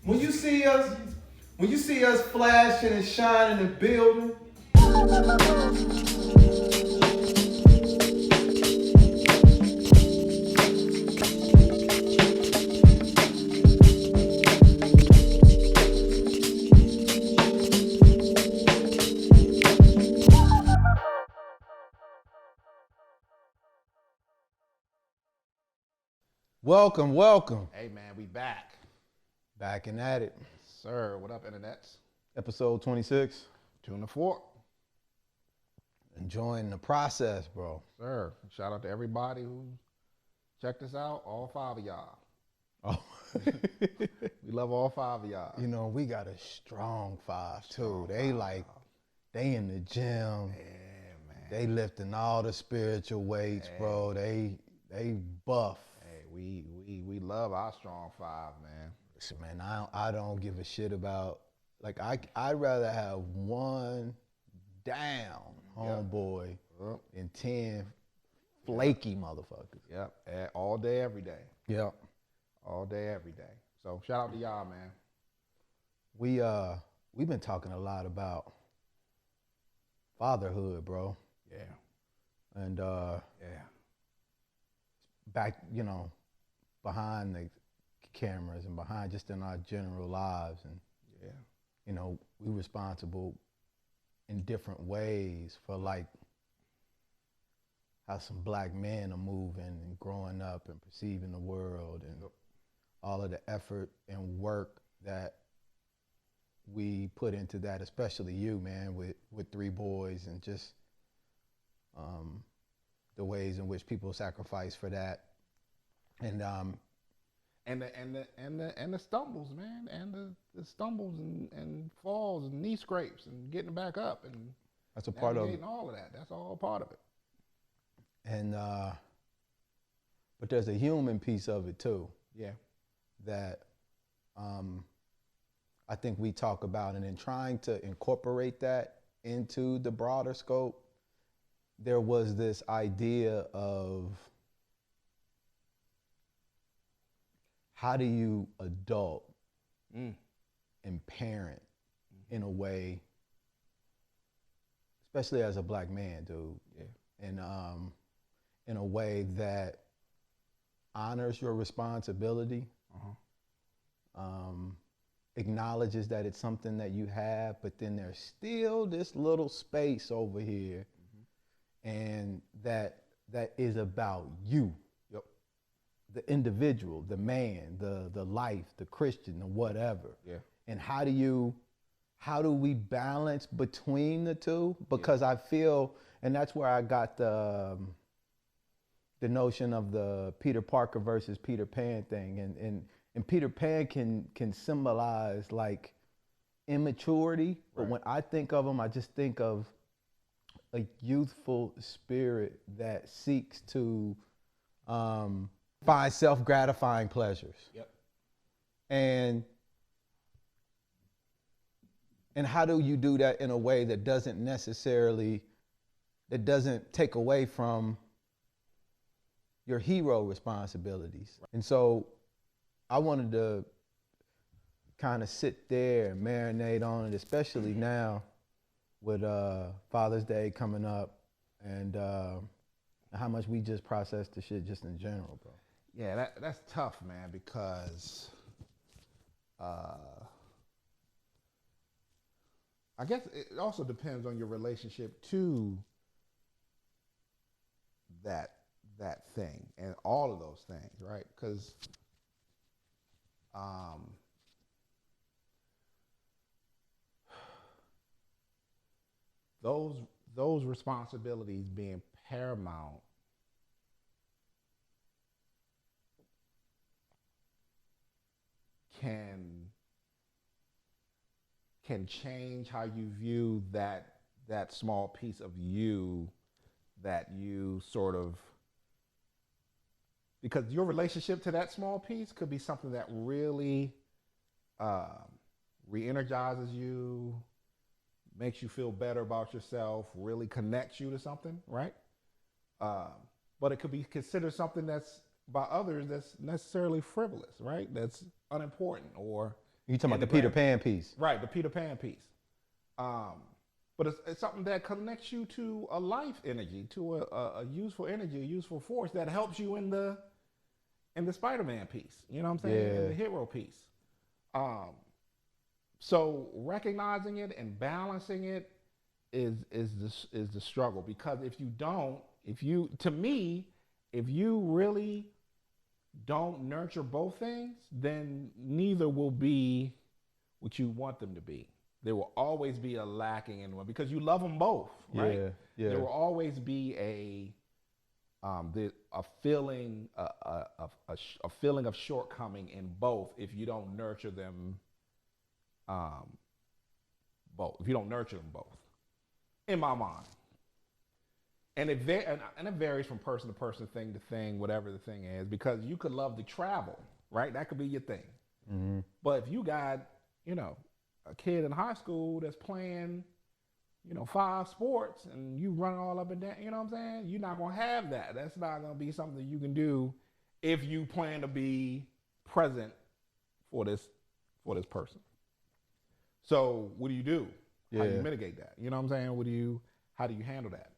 When you see us, when you see us flashing and shining and building, welcome, welcome. Hey man, we back. Back and at it. Sir, what up, internets? Episode 26. Tune the fork. Enjoying the process, bro. Sir, shout out to everybody who checked us out, all 5 of y'all. Oh. We love all 5 of y'all. You know, we got a strong 5 too. Strong They five. like, they in the gym. Yeah, man. They lifting all the spiritual weights, bro. They buff. Hey, we love our strong 5, man. Listen, man, I don't give a shit about, like, I'd rather have one down homeboy Yep. than 10 flaky motherfuckers. Yep. All day, every day. Yep. All day, every day. So shout out to y'all, man. We've been talking a lot about fatherhood, bro. Yeah. And Yeah. back, you know, behind the cameras and behind just in our general lives, and Yeah. you know, we responsible in different ways for like how some black men are moving and growing up and perceiving the world, and all of the effort and work that we put into that, especially you, man, with 3 boys, and just the ways in which people sacrifice for that. And the stumbles, man, and the stumbles and falls and knee scrapes and getting back up and that's a part of it. navigating all of that. That's all part of it. And but there's a human piece of it too Yeah. that I think we talk about, and in trying to incorporate that into the broader scope, there was this idea of how do you adult and parent in a way, especially as a black man, dude. Yeah. And in a way that honors your responsibility, acknowledges that it's something that you have, but then there's still this little space over here, and that is about you. Yep. The individual, the man, the life, the Christian, the whatever. Yeah. And how do we balance between the two? Because I feel, and that's where I got the notion of the Peter Parker versus Peter Pan thing. And Peter Pan can symbolize like immaturity, but Right. when I think of him, I just think of a youthful spirit that seeks to find self-gratifying pleasures. Yep. And how do you do that in a way that doesn't take away from your hero responsibilities? And so I wanted to kind of sit there and marinate on it, especially now with Father's Day coming up, and how much we just process the shit just in general, bro. Yeah, that's tough, man, because I guess it also depends on your relationship to that thing and all of those things, right? Because those responsibilities being paramount can change how you view that small piece of you that you sort of, because your relationship to that small piece could be something that really re-energizes you, makes you feel better about yourself, really connects you to something, right? But it could be considered something that's by others that's necessarily frivolous, right? That's unimportant or You talking about the Peter Pan piece? Right, the Peter Pan piece. But it's something that connects you to a life energy, to a useful energy, a useful force that helps you in the Spider-Man piece. You know what I'm saying? Yeah. In the hero piece. So recognizing it and balancing it is the struggle, because if you really don't nurture both things, then neither will be what you want them to be. There will always be a lacking in one because you love them both, right? Yeah, yeah. There will always be a feeling of shortcoming in both if you don't nurture them both. If you don't nurture them both, in my mind. And it varies from person to person, thing to thing, whatever the thing is, because you could love to travel, right? That could be your thing. Mm-hmm. But if you got, a kid in high school that's playing, 5 sports and you run all up and down, you know what I'm saying? You're not going to have that. That's not going to be something you can do if you plan to be present for this person. So what do you do? Yeah. How do you mitigate that? You know what I'm saying? How do you handle that?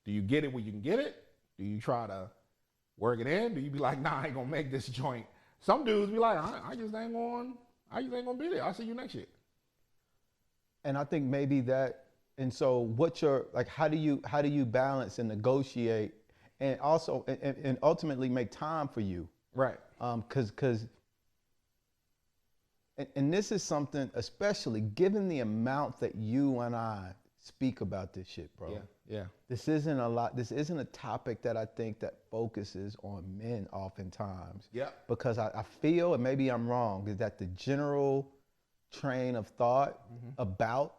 Do you get it where you can get it? Do you try to work it in? Do you be like, nah, I ain't gonna make this joint? Some dudes be like, I just ain't gonna be there. I'll see you next year. And I think maybe that, and so how do you balance and negotiate and also, and ultimately make time for you? Right. And this is something, especially given the amount that you and I speak about this shit, bro. Yeah. Yeah. This isn't a topic that I think that focuses on men oftentimes. Yeah. Because I feel, and maybe I'm wrong, is that the general train of thought about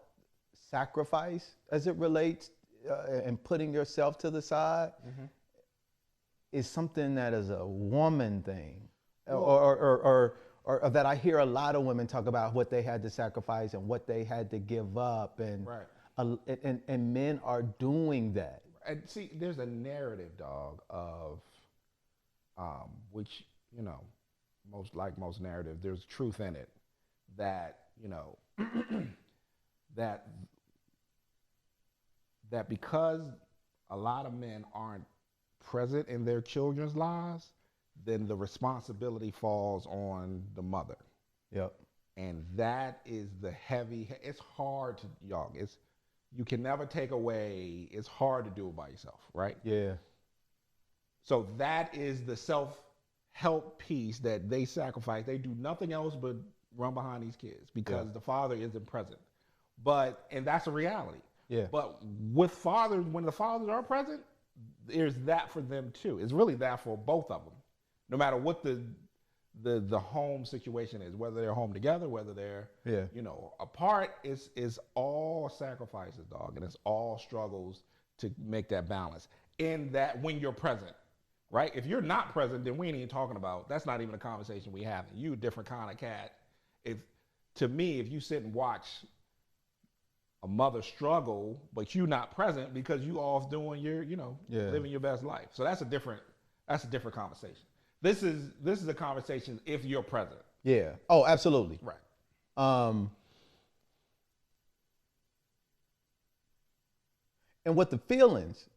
sacrifice as it relates and putting yourself to the side is something that is a woman thing. Or that I hear a lot of women talk about what they had to sacrifice and what they had to give up, and right. And men are doing that. And see, there's a narrative, dog, of which, most narratives, there's truth in it, that, that because a lot of men aren't present in their children's lives, then the responsibility falls on the mother. Yep. And that is it's hard to, you can never take away, it's hard to do it by yourself, right? Yeah. So that is the self-help piece that they sacrifice. They do nothing else but run behind these kids because the father isn't present. And that's a reality. Yeah. But with fathers, when the fathers are present, there's that for them too. It's really that for both of them. No matter what the home situation is, whether they're home together, whether they're apart, is all sacrifices, dog, and it's all struggles to make that balance. In that, when you're present, right? If you're not present, then we ain't even talking about. That's not even a conversation we have. You a different kind of cat. To me, if you sit and watch a mother struggle, but you not present because you off doing your, living your best life. So that's a different conversation. This is a conversation if you're present. Yeah. Oh, absolutely. Right. And what the feelings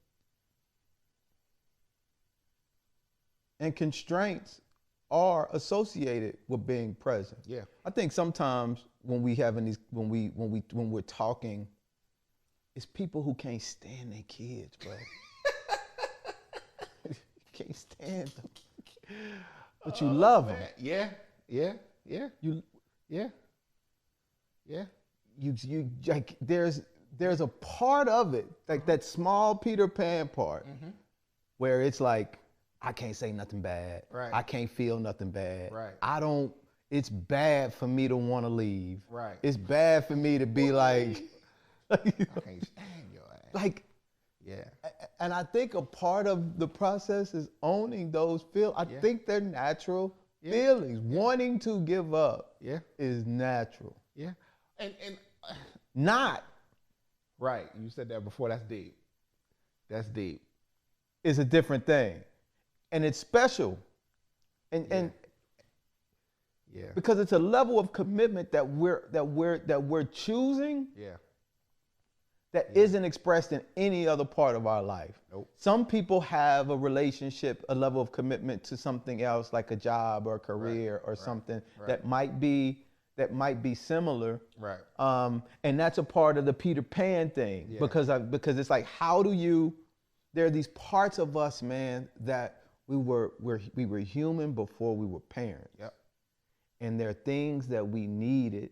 and constraints are associated with being present. Yeah. I think sometimes when we're talking, it's people who can't stand their kids, bro. Can't stand them. But you love them. Yeah. You like there's a part of it, like that small Peter Pan part, where it's like, I can't say nothing bad. Right. I can't feel nothing bad. Right. It's bad for me to want to leave. Right. It's bad for me to be like, I can't stand your ass. like, yeah. And I think a part of the process is owning those feelings. I think they're natural feelings. Wanting to give up is natural. Yeah. And Not right. You said that before. That's deep. That's deep. Is a different thing. And it's special. And Yeah. Because it's a level of commitment that we're choosing Yeah. that isn't expressed in any other part of our life. Nope. Some people have a relationship, a level of commitment to something else, like a job or a career or something that might be similar. Right. And that's a part of the Peter Pan thing, because it's like, how do you? There are these parts of us, man, that we were human before we were parents. Yep. And there are things that we needed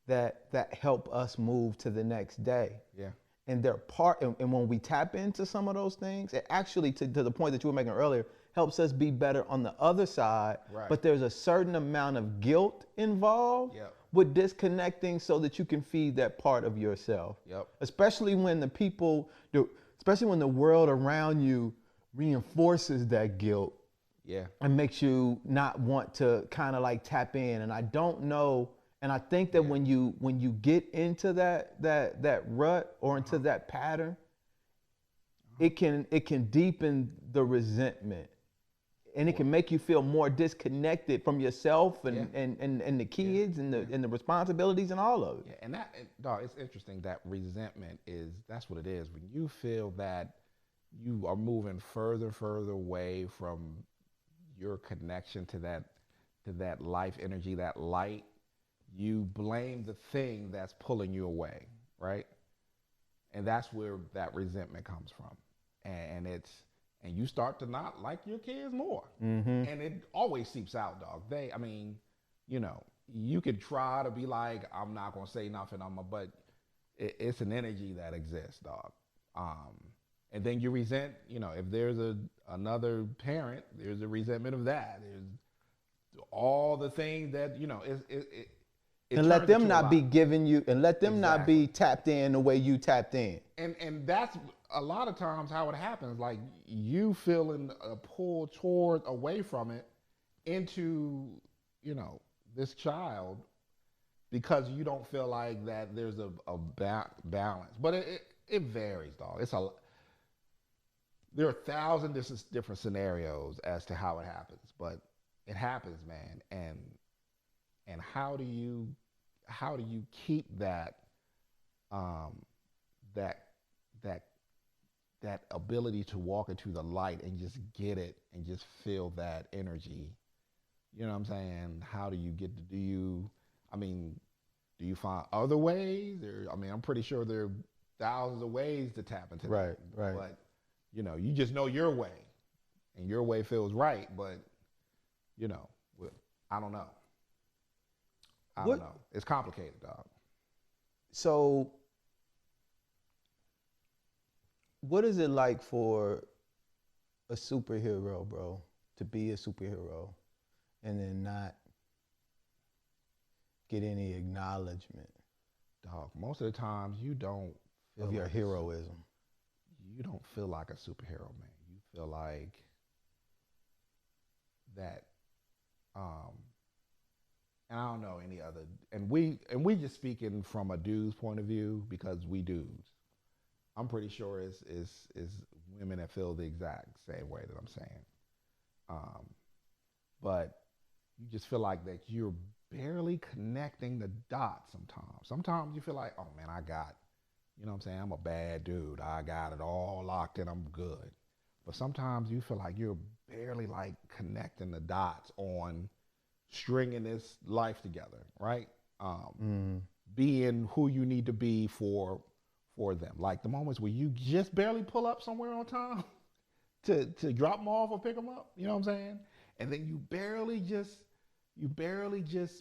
that help us move to the next day. Yeah. And they're and when we tap into some of those things, it actually, to the point that you were making earlier, helps us be better on the other side. Right. But there's a certain amount of guilt involved with disconnecting so that you can feed that part of yourself. Yep. Especially when especially when the world around you reinforces that guilt. Yeah. And makes you not want to kind of like tap in. And I don't know. And I think that when you get into that rut or into that pattern, it can deepen the resentment, and it can make you feel more disconnected from yourself and the kids and the responsibilities and all of it. Yeah, and dog, it's interesting that resentment that's what it is. When you feel that you are moving further away from your connection to that life energy, that light, you blame the thing that's pulling you away, right? And that's where that resentment comes from. And you start to not like your kids more. And it always seeps out, dog. You could try to be like, I'm not gonna say nothing, but it's an energy that exists, dog. And then you resent, if there's another parent, there's a resentment of that. There's all the things that, and let them not be giving you, and let them not be tapped in the way you tapped in. And that's a lot of times how it happens. Like, you feeling a pull away from it into, this child, because you don't feel like that there's a balance. But it varies, dog. There are 1,000 different scenarios as to how it happens, but it happens, man. And how do you keep that that ability to walk into the light and just get it and just feel that energy? You know what I'm saying? How do you do you find other ways? I'm pretty sure there are thousands of ways to tap into that. Right. But you just know your way, and your way feels right, but I don't know. I don't know. It's complicated, dog. So, what is it like for a superhero, bro, to be a superhero and then not get any acknowledgement? Dog, most of the times you don't feel of your heroism. You don't feel like a superhero, man. You feel like that. And I don't know any other. And we just speaking from a dude's point of view, because we dudes. I'm pretty sure it's women that feel the exact same way that I'm saying. But you just feel like that you're barely connecting the dots sometimes. Sometimes you feel like, oh man, I'm a bad dude. I got it all locked in, I'm good. But sometimes you feel like you're barely like connecting the dots on stringing this life together, right? Being who you need to be for them. Like the moments where you just barely pull up somewhere on time to drop them off or pick them up, you know what I'm saying? And then you barely just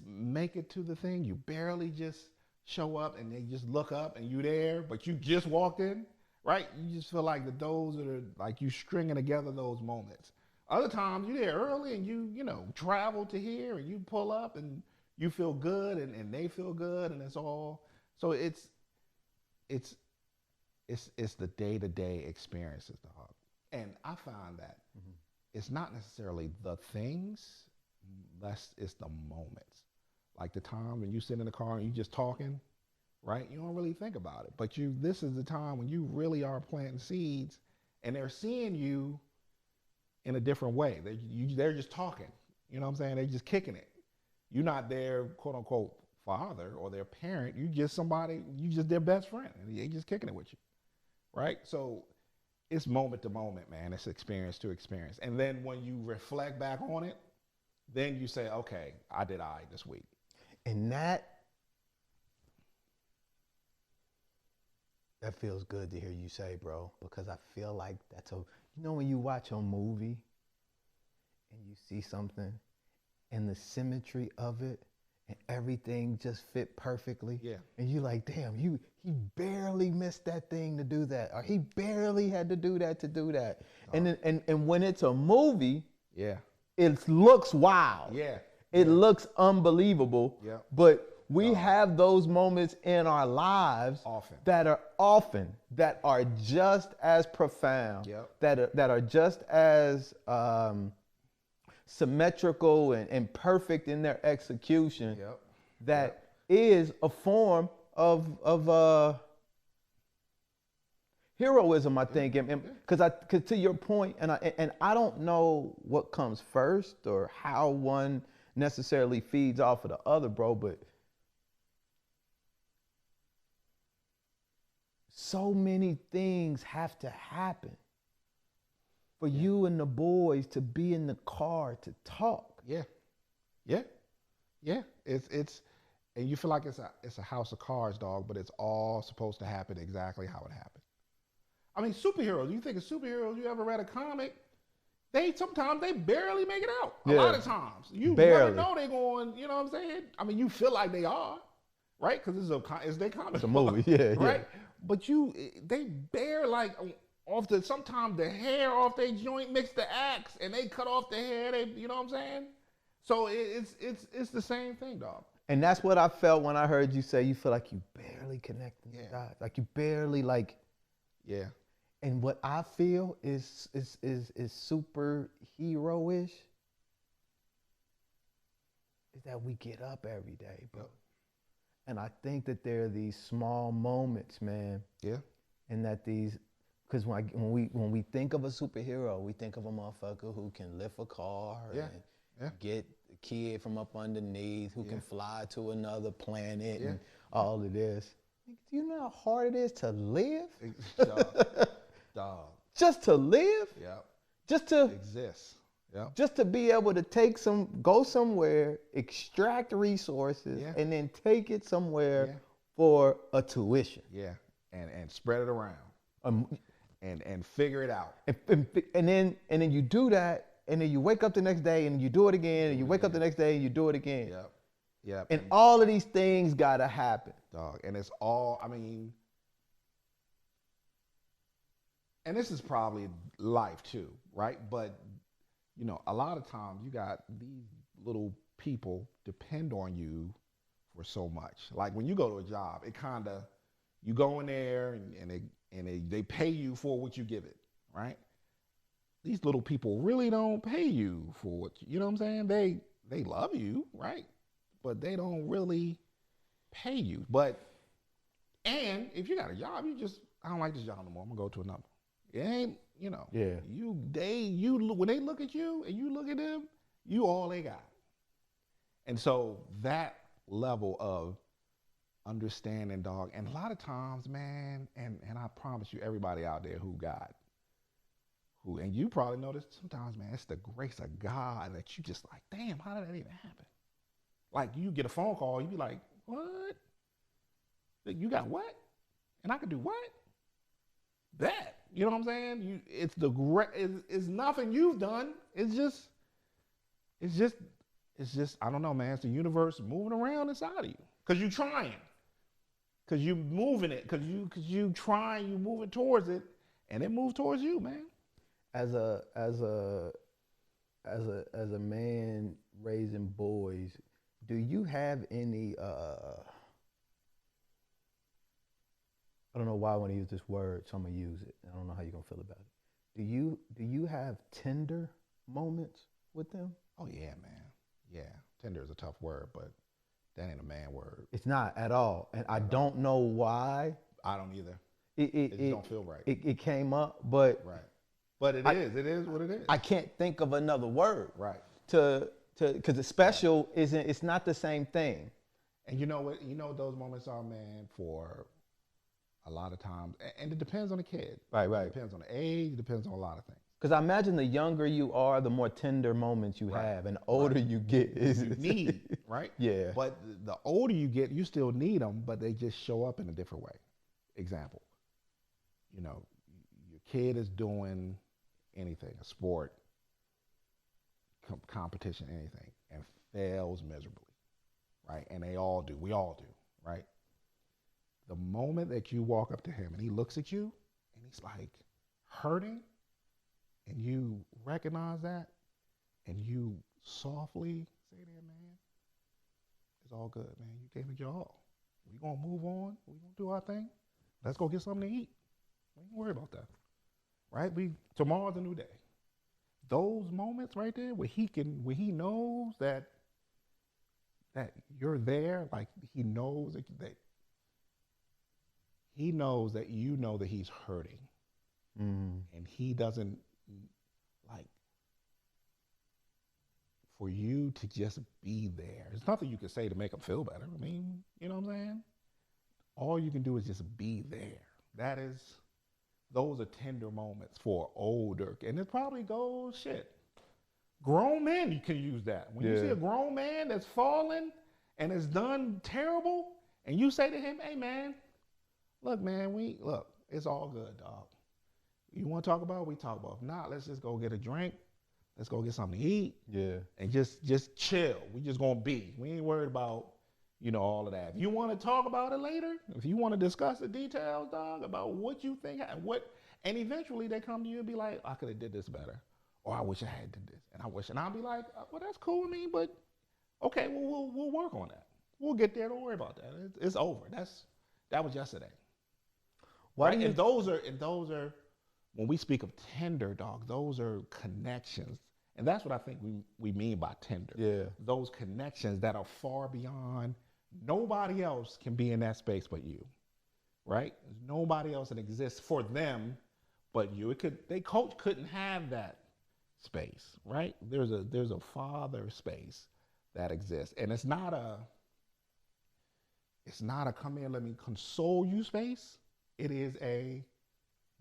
make it to the thing. You barely just show up, and they just look up and you there, but you just walked in, right? You just feel like those are like you stringing together those moments. Other times you're there early and you travel to here and you pull up and you feel good and they feel good, and it's all. So it's the day-to-day experiences, dog. And I find that it's not necessarily the things, less it's the moments. Like the time when you sit in the car and you just talking, right? You don't really think about it, but this is the time when you really are planting seeds, and they're seeing you in a different way. They're just talking, you know what I'm saying? They're just kicking it. You're not their quote unquote father or their parent. You just somebody. You just their best friend, and they just kicking it with you, right? So it's moment to moment, man. It's experience to experience, and then when you reflect back on it, then you say, okay, I did all right this week. And that feels good to hear you say, bro, because I feel like that's when you watch a movie and you see something and the symmetry of it and everything just fit perfectly. Yeah. And you like, damn, he barely missed that thing to do that, or he barely had to do that to do that. And when it's a movie, yeah, it looks wild. Yeah. It looks unbelievable. Yeah. But we have those moments in our lives that are just as profound, that are just as symmetrical and perfect in their execution. That is a form of heroism, I think, because to your point, and I don't know what comes first or how one necessarily feeds off of the other, bro, but so many things have to happen for you and the boys to be in the car to talk. Yeah. It's and you feel like it's a house of cards, dog, but it's all supposed to happen exactly how it happened. I mean, superheroes. You think of superheroes? You ever read a comic? Sometimes they barely make it out. A lot of times, you never know they're going. You know what I'm saying? I mean, you feel like they are, right? Because it's their comic. It's a movie, yeah, right? Yeah. But they bear like sometimes the hair off their joint makes the axe, and they cut off the hair. You know what I'm saying? So it's the same thing, dog. And that's what I felt when I heard you say you feel like you barely connected the dots, like you barely like. Yeah. And what I feel is superhero-ish is that we get up every day, bro. And I think that there are these small moments, man. Yeah. And that because when we think of a superhero, we think of a motherfucker who can lift a car and get a kid from up underneath, who can fly to another planet and all of this. Do you know how hard it is to live? Dog. Just to live? Yeah. Just to exist. Yeah. Just to be able to go somewhere, extract resources, and then take it somewhere for a tuition. Yeah. And spread it around. And figure it out. And then you do that, and then you wake up the next day and you do it again, and you wake up the next day and you do it again. Yep. Yep. And all of these things gotta happen. Dog. And it's all, I mean, and this is probably life too, right? But, you know, a lot of times you got these little people depend on you for so much. Like when you go to a job, it kind of, you go in there and they pay you for what you give it, right? These little people really don't pay you for what, you know what I'm saying? They love you, right? But they don't really pay you. And if you got a job, I don't like this job no more. I'm gonna go to another. It ain't, you know. Yeah. When they look at you and you look at them, you all they got. And so that level of understanding, dog, and a lot of times, man, and I promise you, everybody out there and you probably noticed sometimes, man, it's the grace of God that you just like, damn, how did that even happen? Like you get a phone call, you be like, what? You got what? And I could do what? That. You know what I'm saying? It's nothing you've done. It's just, I don't know, man. It's the universe moving around inside of you. Cause you're trying. Cause you're moving it. Cause you trying, you moving towards it, and it moves towards you, man. As a man raising boys, do you have any I don't know why I want to use this word, so I'm gonna use it. I don't know how you're gonna feel about it. Do you have tender moments with them? Oh yeah, man. Yeah. Tender is a tough word, but that ain't a man word. It's not at all. And I don't know why. I don't either. It just don't feel right. It came up, but right. But it is what it is. I can't think of another word. Right. To because the special isn't. It's not the same thing. And you know what? You know what those moments are, man. For a lot of times, and it depends on the kid. Right. It depends on the age. It depends on a lot of things. Because I imagine the younger you are, the more tender moments you have, and the older you get, you need, right? Yeah. But the older you get, you still need them, but they just show up in a different way. Example, you know, your kid is doing anything, a sport, competition, anything, and fails miserably, right? And they all do. We all do, right? The moment that you walk up to him and he looks at you and he's like hurting, and you recognize that, and you softly say to him, man, it's all good, man. You gave it your all. We gonna move on. We gonna do our thing. Let's go get something to eat. We ain't worry about that, right? Tomorrow's a new day. Those moments right there where he knows that you're there, like he knows that he knows that you know that he's hurting, and he doesn't like for you to just be there. There's nothing you can say to make him feel better. I mean, you know what I'm saying? All you can do is just be there. Those are tender moments for older, and it probably goes grown men, you can use that. When you see a grown man that's fallen and has done terrible, and you say to him, hey man, look man, it's all good, dog. You want to talk about it, we talk about it. If not, let's just go get a drink. Let's go get something to eat. Yeah. And just chill. We just gonna be. We ain't worried about, all of that. If you want to talk about it later, if you want to discuss the details, dog, about what you think and eventually they come to you and be like, I could have did this better. Or I wish I had did this. And I'll be like, well, that's cool with me, but okay, well, we'll work on that. We'll get there. Don't worry about that. It's over. That was yesterday. Right? And those are when we speak of tender, dog, those are connections. And that's what I think we mean by tender. Yeah. Those connections that are far beyond. Nobody else can be in that space but you, right? There's nobody else that exists for them but you. Coach couldn't have that space, right? There's a father space that exists, and it's not a come in, let me console you space. It is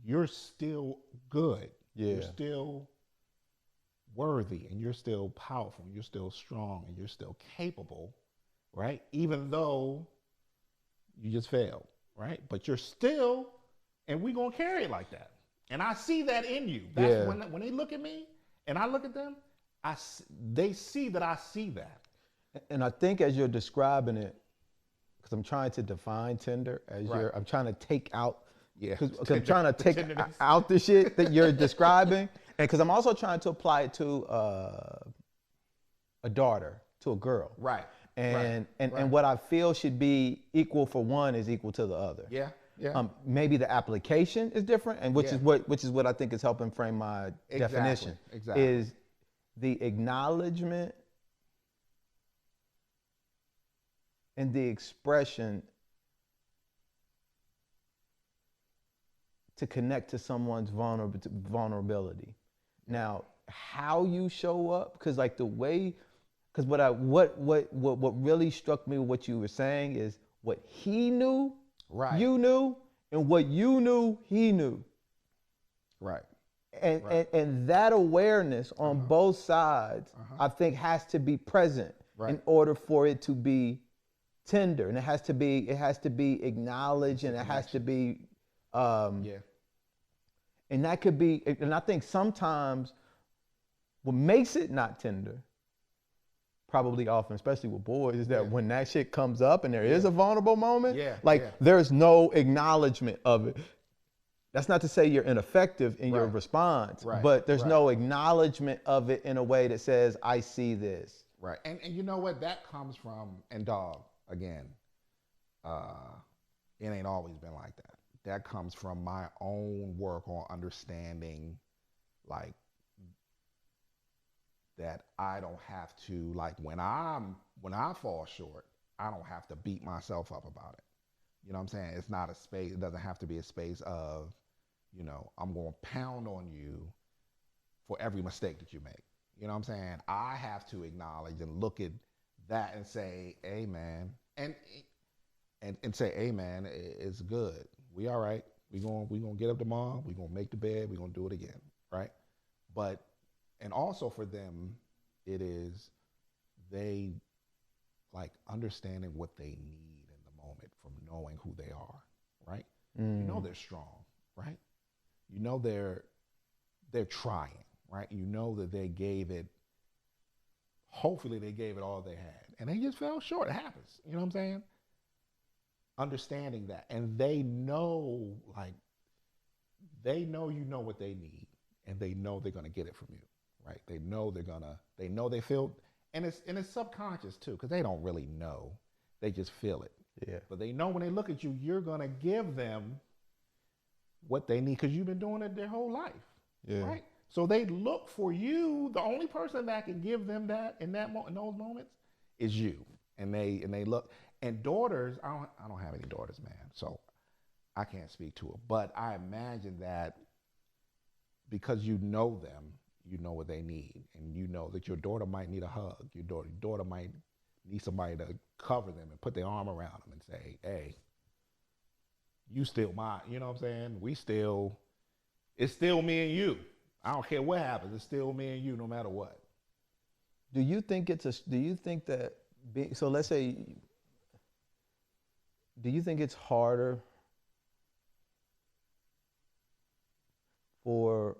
you're still good. Yeah. You're still worthy, and you're still powerful, and you're still strong, and you're still capable, right? Even though you just failed, right? But you're still, and we're going to carry it like that. And I see that in you. That's when they look at me and I look at them, they see that I see that. And I think as you're describing it, because I'm trying to define tender, I'm trying to take out, because I'm trying to take out the shit that you're describing. And because I'm also trying to apply it to a daughter, to a girl. Right. And what I feel should be equal for one is equal to the other. Yeah. Yeah. Maybe the application is different, and which is what I think is helping frame my definition. Exactly. Is the acknowledgement and the expression to connect to someone's vulnerability. Now, how you show up, because like the way. Because what really struck me with what you were saying is what he knew, you knew, and what you knew, he knew. Right. And that awareness on both sides, I think, has to be present in order for it to be tender, and it has to be acknowledged, and it has to be, and that could be, and I think sometimes what makes it not tender, probably often, especially with boys, is that when that shit comes up and there is a vulnerable moment, there's no acknowledgement of it. That's not to say you're ineffective in your response, but there's no acknowledgement of it in a way that says, I see this. Right. And you know what? That comes from, and dog, again, it ain't always been like that. That comes from my own work on understanding, like, that I don't have to, like, when I fall short, I don't have to beat myself up about it. You know what I'm saying? It's not a space, it doesn't have to be a space of, I'm going to pound on you for every mistake that you make. You know what I'm saying? I have to acknowledge and look at that and say, hey man, and say, hey man, it's good. We all right. We gonna get up tomorrow. We gonna make the bed. We gonna do it again, right? But and also for them, it is they like understanding what they need in the moment from knowing who they are, right? You know they're strong, right? You know they're trying, right? You know that they gave it. Hopefully they gave it all they had, and they just fell short. It happens. You know what I'm saying? Understanding that, and they know, like, they know you know what they need, and they know they're gonna get it from you, right? They know they know they feel, and it's subconscious too, because they don't really know, they just feel it. Yeah. But they know when they look at you, you're gonna give them what they need because you've been doing it their whole life, right? So they look for you. The only person that can give them that in those moments is you, and they look. And daughters, I don't have any daughters, man, so I can't speak to it. But I imagine that because you know them, you know what they need, and you know that your daughter might need a hug. Your daughter might need somebody to cover them and put their arm around them and say, "Hey, you still mine." You know what I'm saying? It's still me and you. I don't care what happens. It's still me and you, no matter what. Do you think that so let's say, do you think it's harder for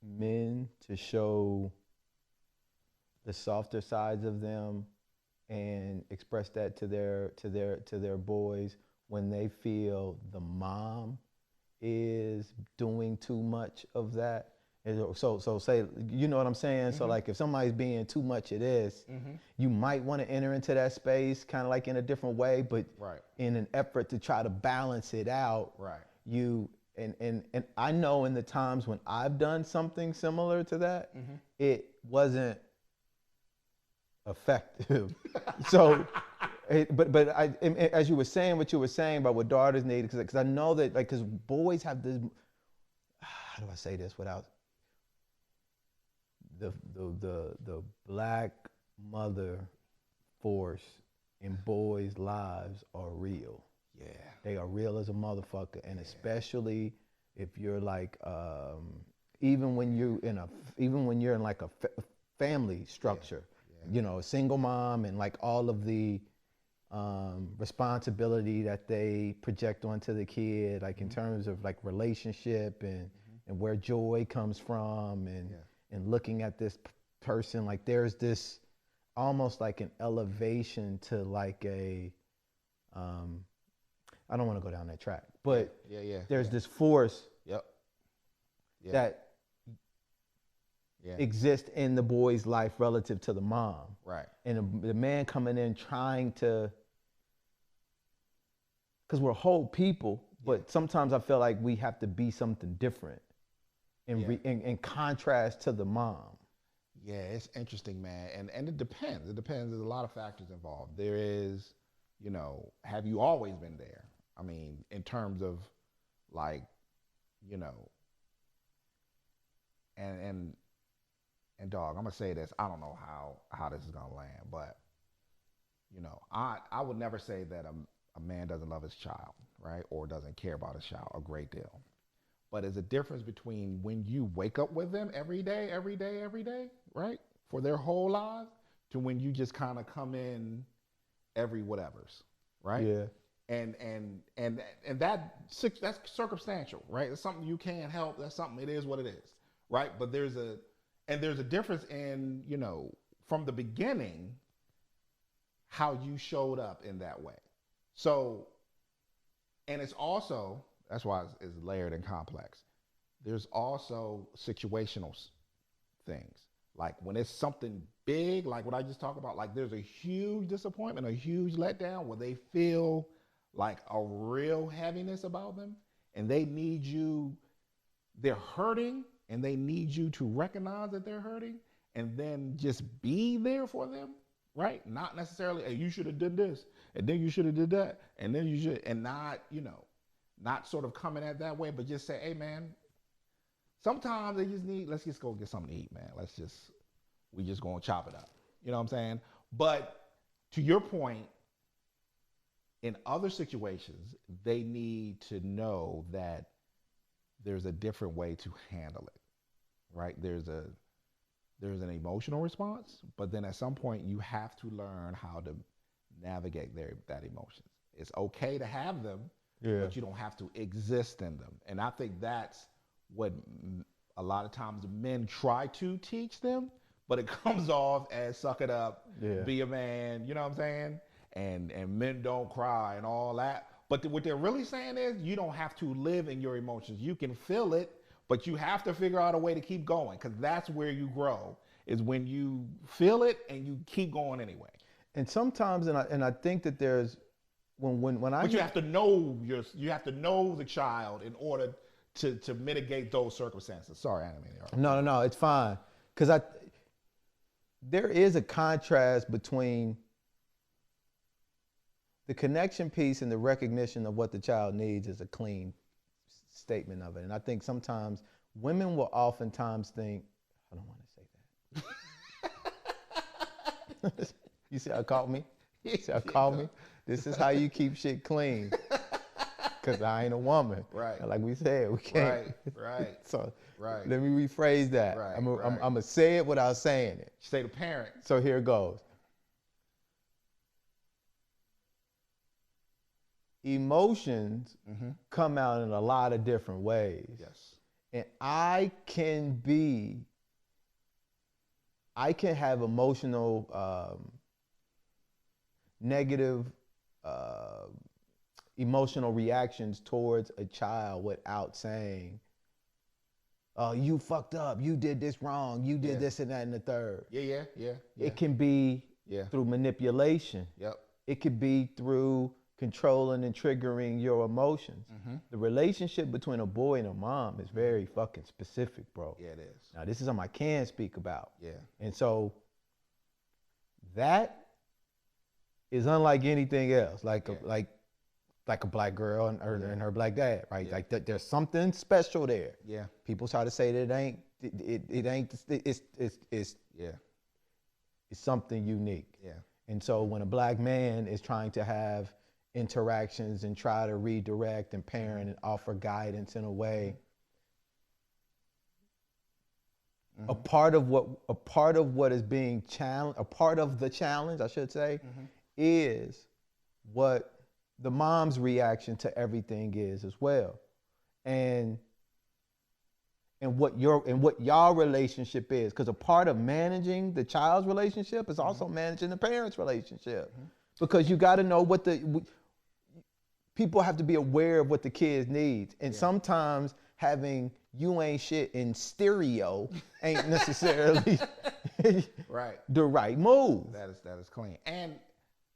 men to show the softer sides of them and express that to their boys when they feel the mom is doing too much of that? So say, you know what I'm saying? So like if somebody's being too much of this, you might want to enter into that space kind of like in a different way, but in an effort to try to balance it out, you and I know in the times when I've done something similar to that, it wasn't effective. So but as you were saying what you were saying about what daughters need, because I know that, like, because boys have this, how do I say this without the black mother force in boys' lives are real. Yeah, they are real as a motherfucker, and especially if you're like, even when you're in like a family structure, you know, a single mom, and like all of the responsibility that they project onto the kid, like in terms of like relationship and where joy comes from, and looking at this person, like there's this almost like an elevation to like a, I don't want to go down that track, but there's this force that exists in the boy's life relative to the mom. Right. And the man coming in trying to, because we're whole people, but sometimes I feel like we have to be something different in contrast to the mom. Yeah, it's interesting, man. And it depends. It depends. There's a lot of factors involved. There is, you know, have you always been there? I mean, in terms of like, you know, and dog, I'm gonna say this. I don't know how this is gonna land, but you know, I would never say that a man doesn't love his child, right, or doesn't care about his child a great deal. But there's a difference between when you wake up with them every day, right, for their whole lives, to when you just kind of come in every whatever's, right? Yeah. And that's circumstantial, right? It's something you can't help. That's something, it is what it is, right? But there's a difference in, you know, from the beginning, how you showed up in that way. So, and it's also, that's why it's layered and complex. There's also situational things. Like when it's something big, like what I just talked about, like there's a huge disappointment, a huge letdown where they feel like a real heaviness about them, and they need you, they're hurting, and they need you to recognize that they're hurting, and then just be there for them, right? Not necessarily, hey, you should have done this, and then you should have did that, and then you should, and not, you know, not sort of coming at that way, but just say, hey man, Sometimes they just need, let's just go get something to eat, man. We just gonna chop it up. You know what I'm saying? But to your point, in other situations, they need to know that there's a different way to handle it, right? There's an emotional response, but then at some point you have to learn how to navigate that emotions. It's okay to have them, but you don't have to exist in them. And I think that's what a lot of times men try to teach them, but it comes off as suck it up, be a man, you know what I'm saying? And men don't cry and all that. But what they're really saying is you don't have to live in your emotions. You can feel it, but you have to figure out a way to keep going, because that's where you grow, is when you feel it and you keep going anyway. And sometimes, and I think that there's, when I... But you have to know you have to know the child in order to mitigate those circumstances. Sorry, I didn't mean to interrupt. No, it's fine. Because there is a contrast between the connection piece and the recognition of what the child needs is a clean statement of it. And I think sometimes women will oftentimes think, I don't want to say that. You see how it caught me? You see how it caught me? This is how you keep shit clean. Because I ain't a woman. Right. Like we said, we can't. Right. So right. let me rephrase that. Right. I'm going to say it without saying it. Say the parent. So here it goes. Emotions come out in a lot of different ways. Yes. And I can have emotional, negative, emotional reactions towards a child without saying, oh, you fucked up, you did this wrong, you did this and that and the third. Yeah. It can be through manipulation. Yep. It could be through controlling and triggering your emotions. The relationship between a boy and a mom is very fucking specific, bro. Yeah, it is. Now, this is something I can speak about. Yeah. And so that is unlike anything else, like a black girl and her black dad, right? Yeah. Like there's something special there. Yeah. People try to say that it's something unique. Yeah. And so when a black man is trying to have interactions and try to redirect and parent and offer guidance in a way, a part of what is being challenged, a part of the challenge, I should say, is what the mom's reaction to everything is as well. And what y'all relationship is, because a part of managing the child's relationship is also managing the parent's relationship, because you got to know people have to be aware of what the kids need, and sometimes having you ain't shit in stereo ain't necessarily right the right move. That is clean. And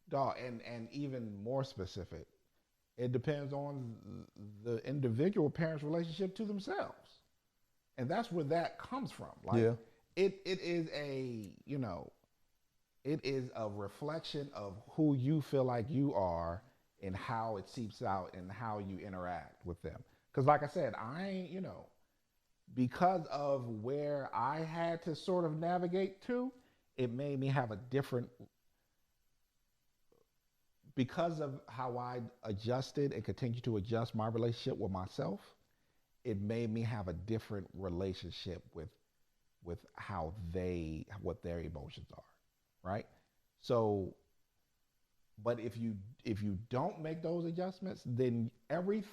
dog, and even more specific, it depends on the individual parent's relationship to themselves. And that's where that comes from. Like it is a, it is a reflection of who you feel like you are and how it seeps out and how you interact with them. Because like I said, I ain't, because of where I had to sort of navigate to, it made me have a different, because of how I adjusted and continue to adjust my relationship with myself, it made me have a different relationship with what their emotions are, right? So, but if you don't make those adjustments, then every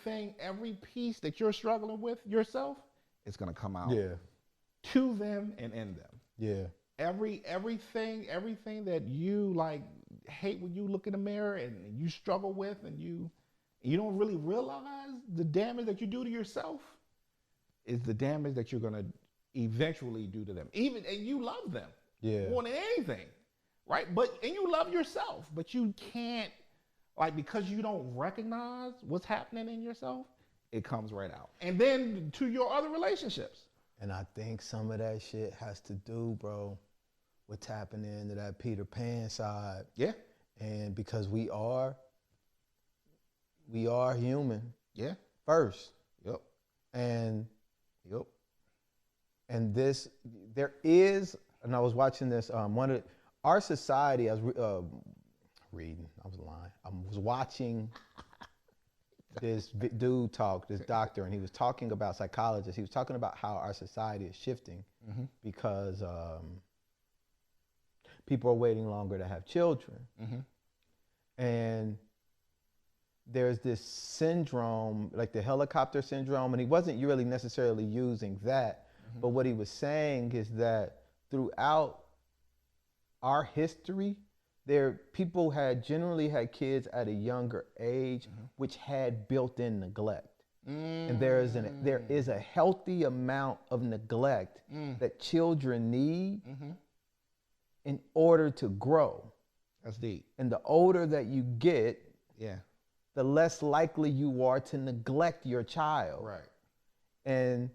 piece that you're struggling with yourself, it's gonna come out to them and in them. Yeah. Everything that you like hate when you look in the mirror and you struggle with, and you don't really realize the damage that you do to yourself is the damage that you're gonna eventually do to them. And you love them more than anything, right? And you love yourself, but you can't, because you don't recognize what's happening in yourself, it comes right out. And then to your other relationships. And I think some of that shit has to do, bro, with tapping into that Peter Pan side. Yeah. And because we are human. Yeah. First. Yep. And and there is, and I was watching this, our society, I was reading, I was lying, I was watching this dude talk, this doctor, and he was talking about psychologists. He was talking about how our society is shifting because people are waiting longer to have children. And there's this syndrome, like the helicopter syndrome, and he wasn't really necessarily using that, but what he was saying is that throughout our history, people generally had kids at a younger age, which had built-in neglect. And there is a healthy amount of neglect that children need in order to grow. That's deep. And the older that you get, the less likely you are to neglect your child. Right. And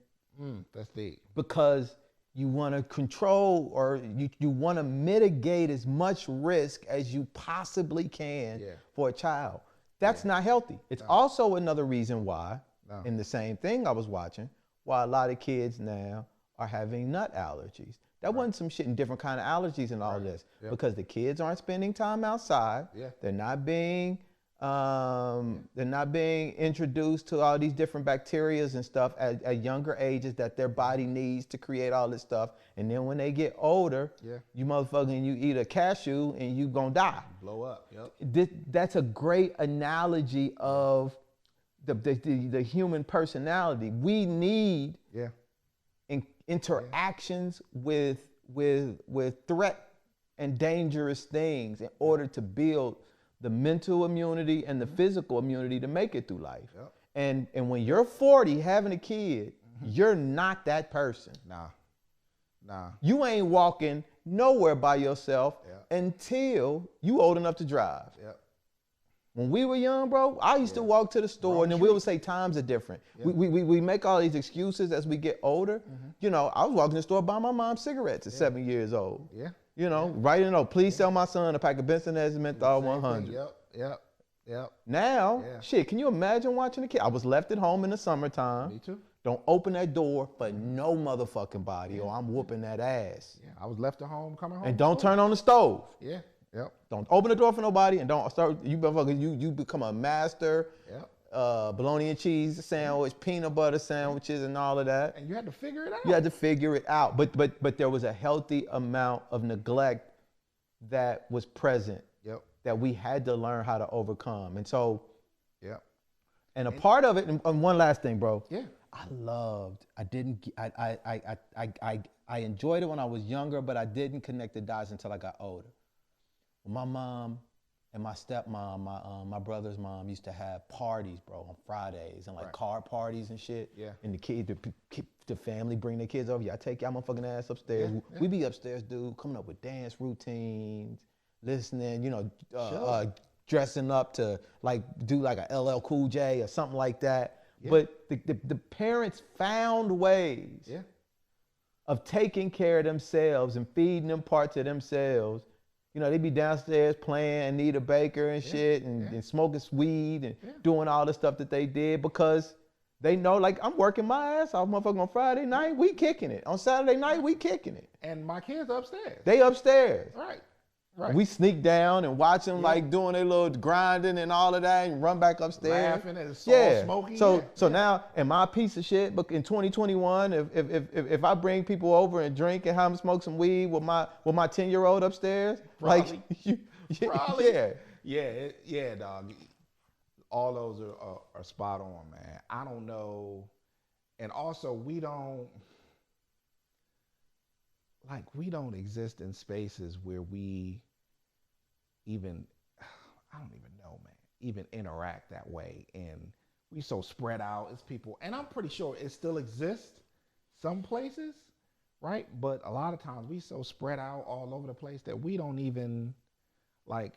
that's deep. Because you want to control, or you want to mitigate as much risk as you possibly can for a child. That's not healthy. It's also another reason why, in the same thing I was watching, why a lot of kids now are having nut allergies. That wasn't some shit and different kind of allergies and all this, because the kids aren't spending time outside. They're not being introduced to all these different bacterias and stuff at younger ages that their body needs to create all this stuff. And then when they get older, you motherfucking, you eat a cashew and you gonna die. Blow up. That's a great analogy of the human personality. We need interactions with threat and dangerous things in order to build the mental immunity and the physical immunity to make it through life. And when you're 40 having a kid, you're not that person. Nah. You ain't walking nowhere by yourself until you old enough to drive. When we were young, bro, I used to walk to the store, and then we would say times are different. We make all these excuses as we get older. You know, I was walking to the store buying my mom cigarettes at 7 years old. You know, writing a note, please sell my son a pack of Benson Hedges Menthol 100. Now, shit, can you imagine watching a kid? I was left at home in the summertime. Me too. Don't open that door for no motherfucking body, or I'm whooping that ass. I was left at home, coming home. And don't turn on the stove. Yep. Don't open the door for nobody, and don't start. You become a master. Bologna and cheese sandwich, peanut butter sandwiches, and all of that. And you had to figure it out. You had to figure it out. But there was a healthy amount of neglect that was present. That we had to learn how to overcome. And so. And a part of it. And one last thing, bro. I enjoyed it when I was younger, but I didn't connect the dots until I got older. My mom and my stepmom, my brother's mom, used to have parties, bro, on Fridays, and like car parties and shit. And the family bring their kids over. I take y'all motherfucking ass upstairs. We be upstairs, dude, coming up with dance routines, listening, you know, dressing up to like do like a LL Cool J or something like that. But the parents found ways of taking care of themselves and feeding them parts of themselves. You know, they be downstairs playing Anita Baker and shit and smoking weed and doing all the stuff that they did because they know, like, I'm working my ass off, motherfucker, on Friday night, we kicking it. On Saturday night, we kicking it. And my kids upstairs. They upstairs. Right. We sneak down and watch them like doing their little grinding and all of that and run back upstairs. Laughing and it's all smoky. So now, am I a piece of shit? But in 2021, if I bring people over and drink and have them smoke some weed with my 10-year-old upstairs, probably. Like, probably. Yeah, dog. All those are spot on, man. I don't know, and also we don't exist in spaces where we even, I don't even know, man, even interact that way. And we so spread out as people, and I'm pretty sure it still exists some places, right? But a lot of times we so spread out all over the place that we don't even, like,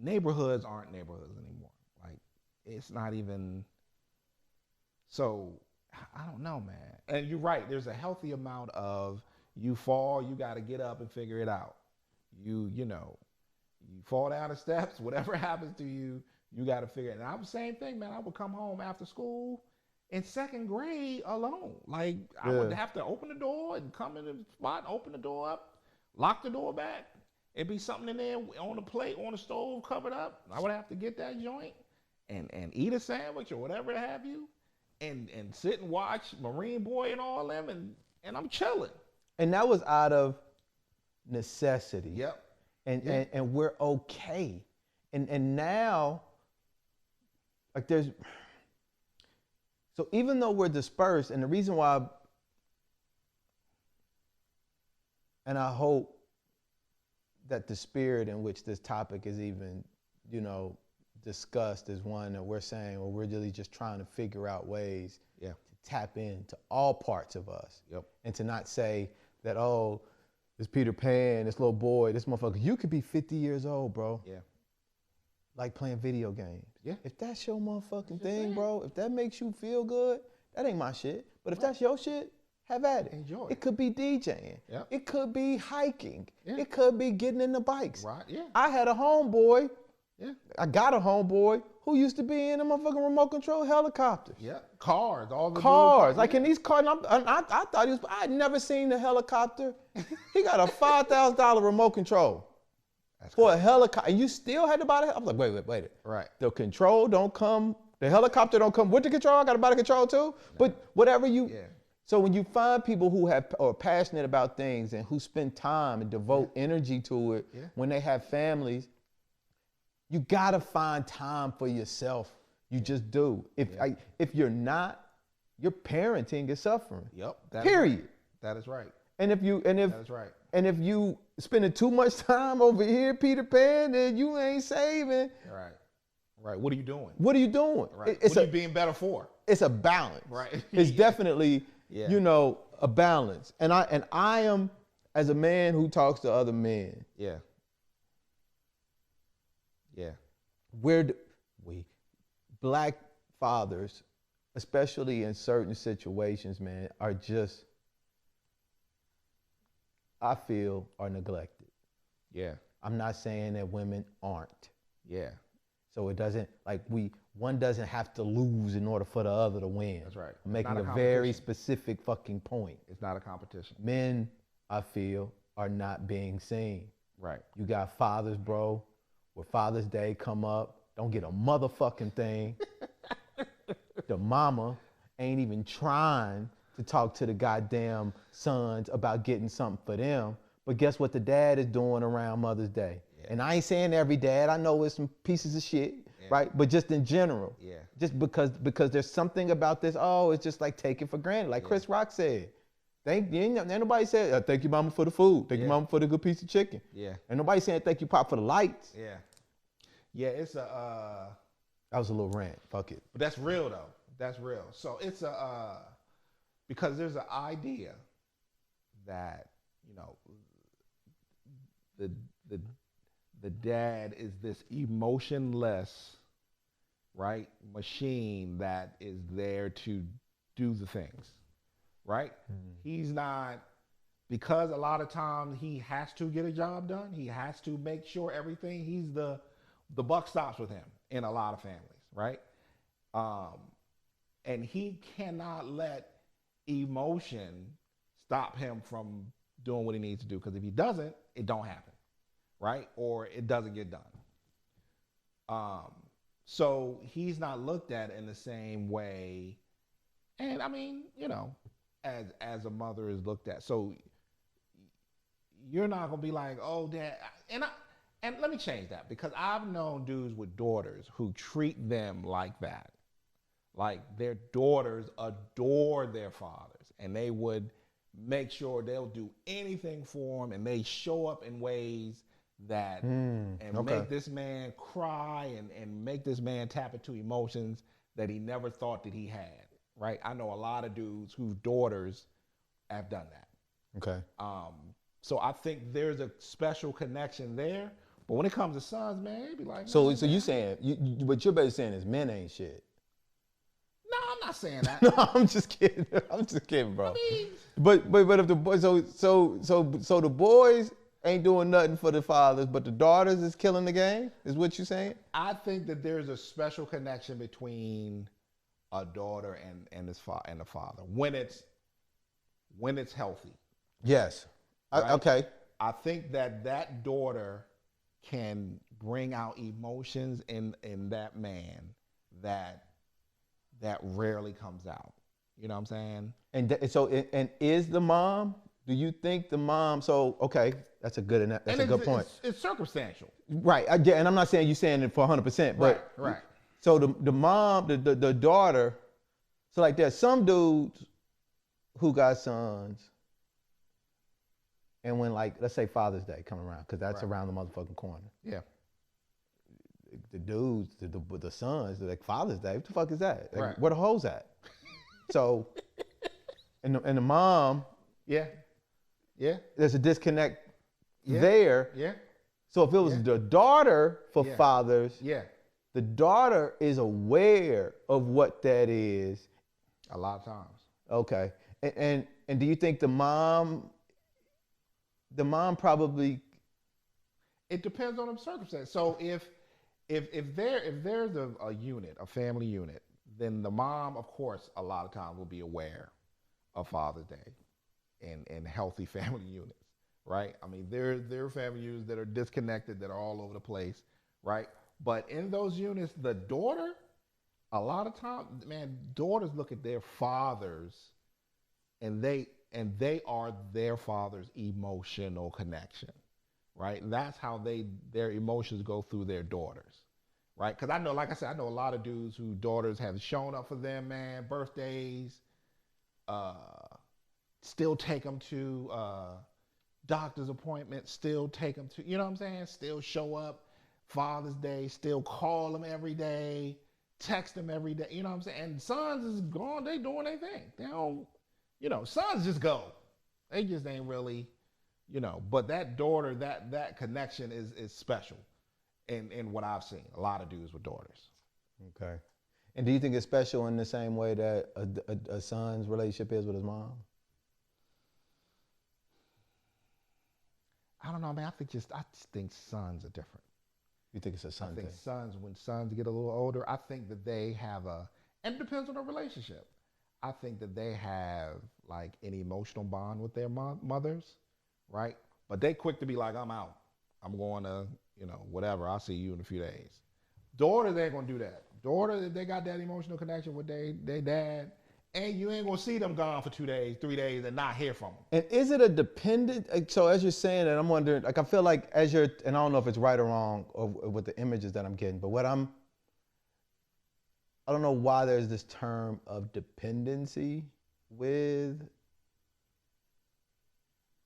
neighborhoods aren't neighborhoods anymore. Like, it's not even, so I don't know, man. And you're right, there's a healthy amount of, you fall, you got to get up and figure it out. You know, you fall down the steps, whatever happens to you, you got to figure it out. And I was the same thing, man. I would come home after school in second grade alone. Like I would have to open the door and come in the spot, open the door up, lock the door back. It'd be something in there on the plate, on the stove, covered up. I would have to get that joint and eat a sandwich or whatever have you, and sit and watch Marine Boy and all them, and I'm chilling. And that was out of necessity. Yep. And we're okay. And now, like so even though we're dispersed, and the reason why, and I hope that the spirit in which this topic is even, discussed is one that we're saying, well, we're really just trying to figure out ways to tap into all parts of us. Yep. And to not say that, oh, this Peter Pan, this little boy, this motherfucker, you could be 50 years old, bro. Yeah. Like playing video games. Yeah. If that's your motherfucking thing, bro, if that makes you feel good, that ain't my shit. But if that's your shit, have at it. Enjoy. It could be DJing. Yep. It could be hiking. Yeah. It could be getting in the bikes. Right, yeah. I had a homeboy. Yeah. I got a homeboy who used to be in a motherfucking remote control helicopters. Yeah. Cars, all the cars. Like in these cars, I thought I'd never seen the helicopter. He got a $5,000 remote control. That's for crazy. A helicopter. And you still had to buy the I'm like, wait. Right. The control don't come, the helicopter don't come with the control. I got to buy the control too. No. But whatever you, so when you find people who are passionate about things and who spend time and devote energy to it, when they have families, you got to find time for yourself. You just do. If you're not, your parenting is suffering. Yep. Period. That is right. And if that is right. And if you spending too much time over here, Peter Pan, then you ain't saving. Right. What are you doing? Right. What are you being better for? It's a balance. Right. It's definitely, a balance. And I am, as a man who talks to other men. Yeah. Black fathers, especially in certain situations, man, are just, I feel, are neglected. Yeah. I'm not saying that women aren't. Yeah. So it doesn't, one doesn't have to lose in order for the other to win. That's right. I'm making a very specific fucking point. It's not a competition. Men, I feel, are not being seen. Right. You got fathers, bro, where Father's Day come up, don't get a motherfucking thing. The mama ain't even trying to talk to the goddamn sons about getting something for them. But guess what the dad is doing around Mother's Day? Yeah. And I ain't saying every dad. I know it's some pieces of shit, right? But just in general. Yeah. Just because there's something about this, it's just like taken for granted. Like Chris Rock said. Ain't nobody said, thank you, mama, for the food. Thank you, mama, for the good piece of chicken. Yeah. Ain't nobody saying thank you, pop, for the lights. Yeah. Yeah, it's a... That was a little rant. Fuck it. But that's real, though. That's real. So it's because there's an idea that, the dad is this emotionless, right, machine that is there to do the things, right? He's not, because a lot of times he has to get a job done. He has to make sure everything, he's the buck stops with him in a lot of families, right? And he cannot let emotion stop him from doing what he needs to do, because if he doesn't, it don't happen, right? Or it doesn't get done. So he's not looked at in the same way, and I mean, as a mother is looked at. So you're not gonna be like, oh, dad, and let me change that, because I've known dudes with daughters who treat them like that. Like their daughters adore their fathers, and they would make sure they'll do anything for them, and they show up in ways that make this man cry and make this man tap into emotions that he never thought that he had, right? I know a lot of dudes whose daughters have done that. Okay. So I think there's a special connection there. But when it comes to sons, man, they be like, so you saying, what you're basically saying is men ain't shit. No, I'm not saying that. No, I'm just kidding. I'm just kidding, bro. I mean, but if the boys, so the boys ain't doing nothing for the fathers, but the daughters is killing the game, is what you're saying? I think that there's a special connection between a daughter and the father when it's healthy. Yes. Right? Okay. I think that daughter can bring out emotions in that man that rarely comes out. You know what I'm saying? And is the mom? Do you think the mom? So okay, that's a good point. It's circumstantial. Right. Yeah, and I'm not saying you're saying it for 100%, but right. So the mom, the daughter. So like there's some dudes who got sons, and when like let's say Father's Day come around, because that's around the motherfucking corner. Yeah. The dudes, the sons, they're like Father's Day. What the fuck is that? Like, Right. where the hoes at? So, and the mom. Yeah. Yeah. There's a disconnect there. Yeah. So if it was the daughter for Yeah. fathers, Yeah. the daughter is aware of what that is. A lot of times. Okay. And do you think the mom probably? It depends on the circumstance. So if there's a unit, a family unit, then the mom, of course, a lot of times will be aware of Father's Day and healthy family units, right? I mean, there are family units that are disconnected, that are all over the place, right? But in those units, the daughter, a lot of times, man, daughters look at their fathers and they are their father's emotional connection, right? And that's how their emotions go through their daughters, right? Because I know, like I said, I know a lot of dudes whose daughters have shown up for them, man, birthdays, still take them to doctor's appointments, still take them to, you know what I'm saying? Still show up, Father's Day, still call them every day, text them every day, you know what I'm saying? And sons is gone, they doing their thing. They don't, sons just go. They just ain't really, but that daughter, that connection is special in what I've seen. A lot of dudes with daughters. Okay. And do you think it's special in the same way that a son's relationship is with his mom? I don't know, man. I just think sons are different. You think it's a son thing? I think when sons get a little older, I think that they have and it depends on the relationship. I think that they have like an emotional bond with their mothers, right? But they quick to be like, I'm out. I'm going to, whatever. I'll see you in a few days. Daughters ain't gonna do that. Daughters, they got that emotional connection with their dad, and you ain't gonna see them gone for 2 days, 3 days, and not hear from them. And is it a dependent? So as you're saying that, I'm wondering, like I feel like and I don't know if it's right or wrong or with the images that I'm getting, but I don't know why there's this term of dependency with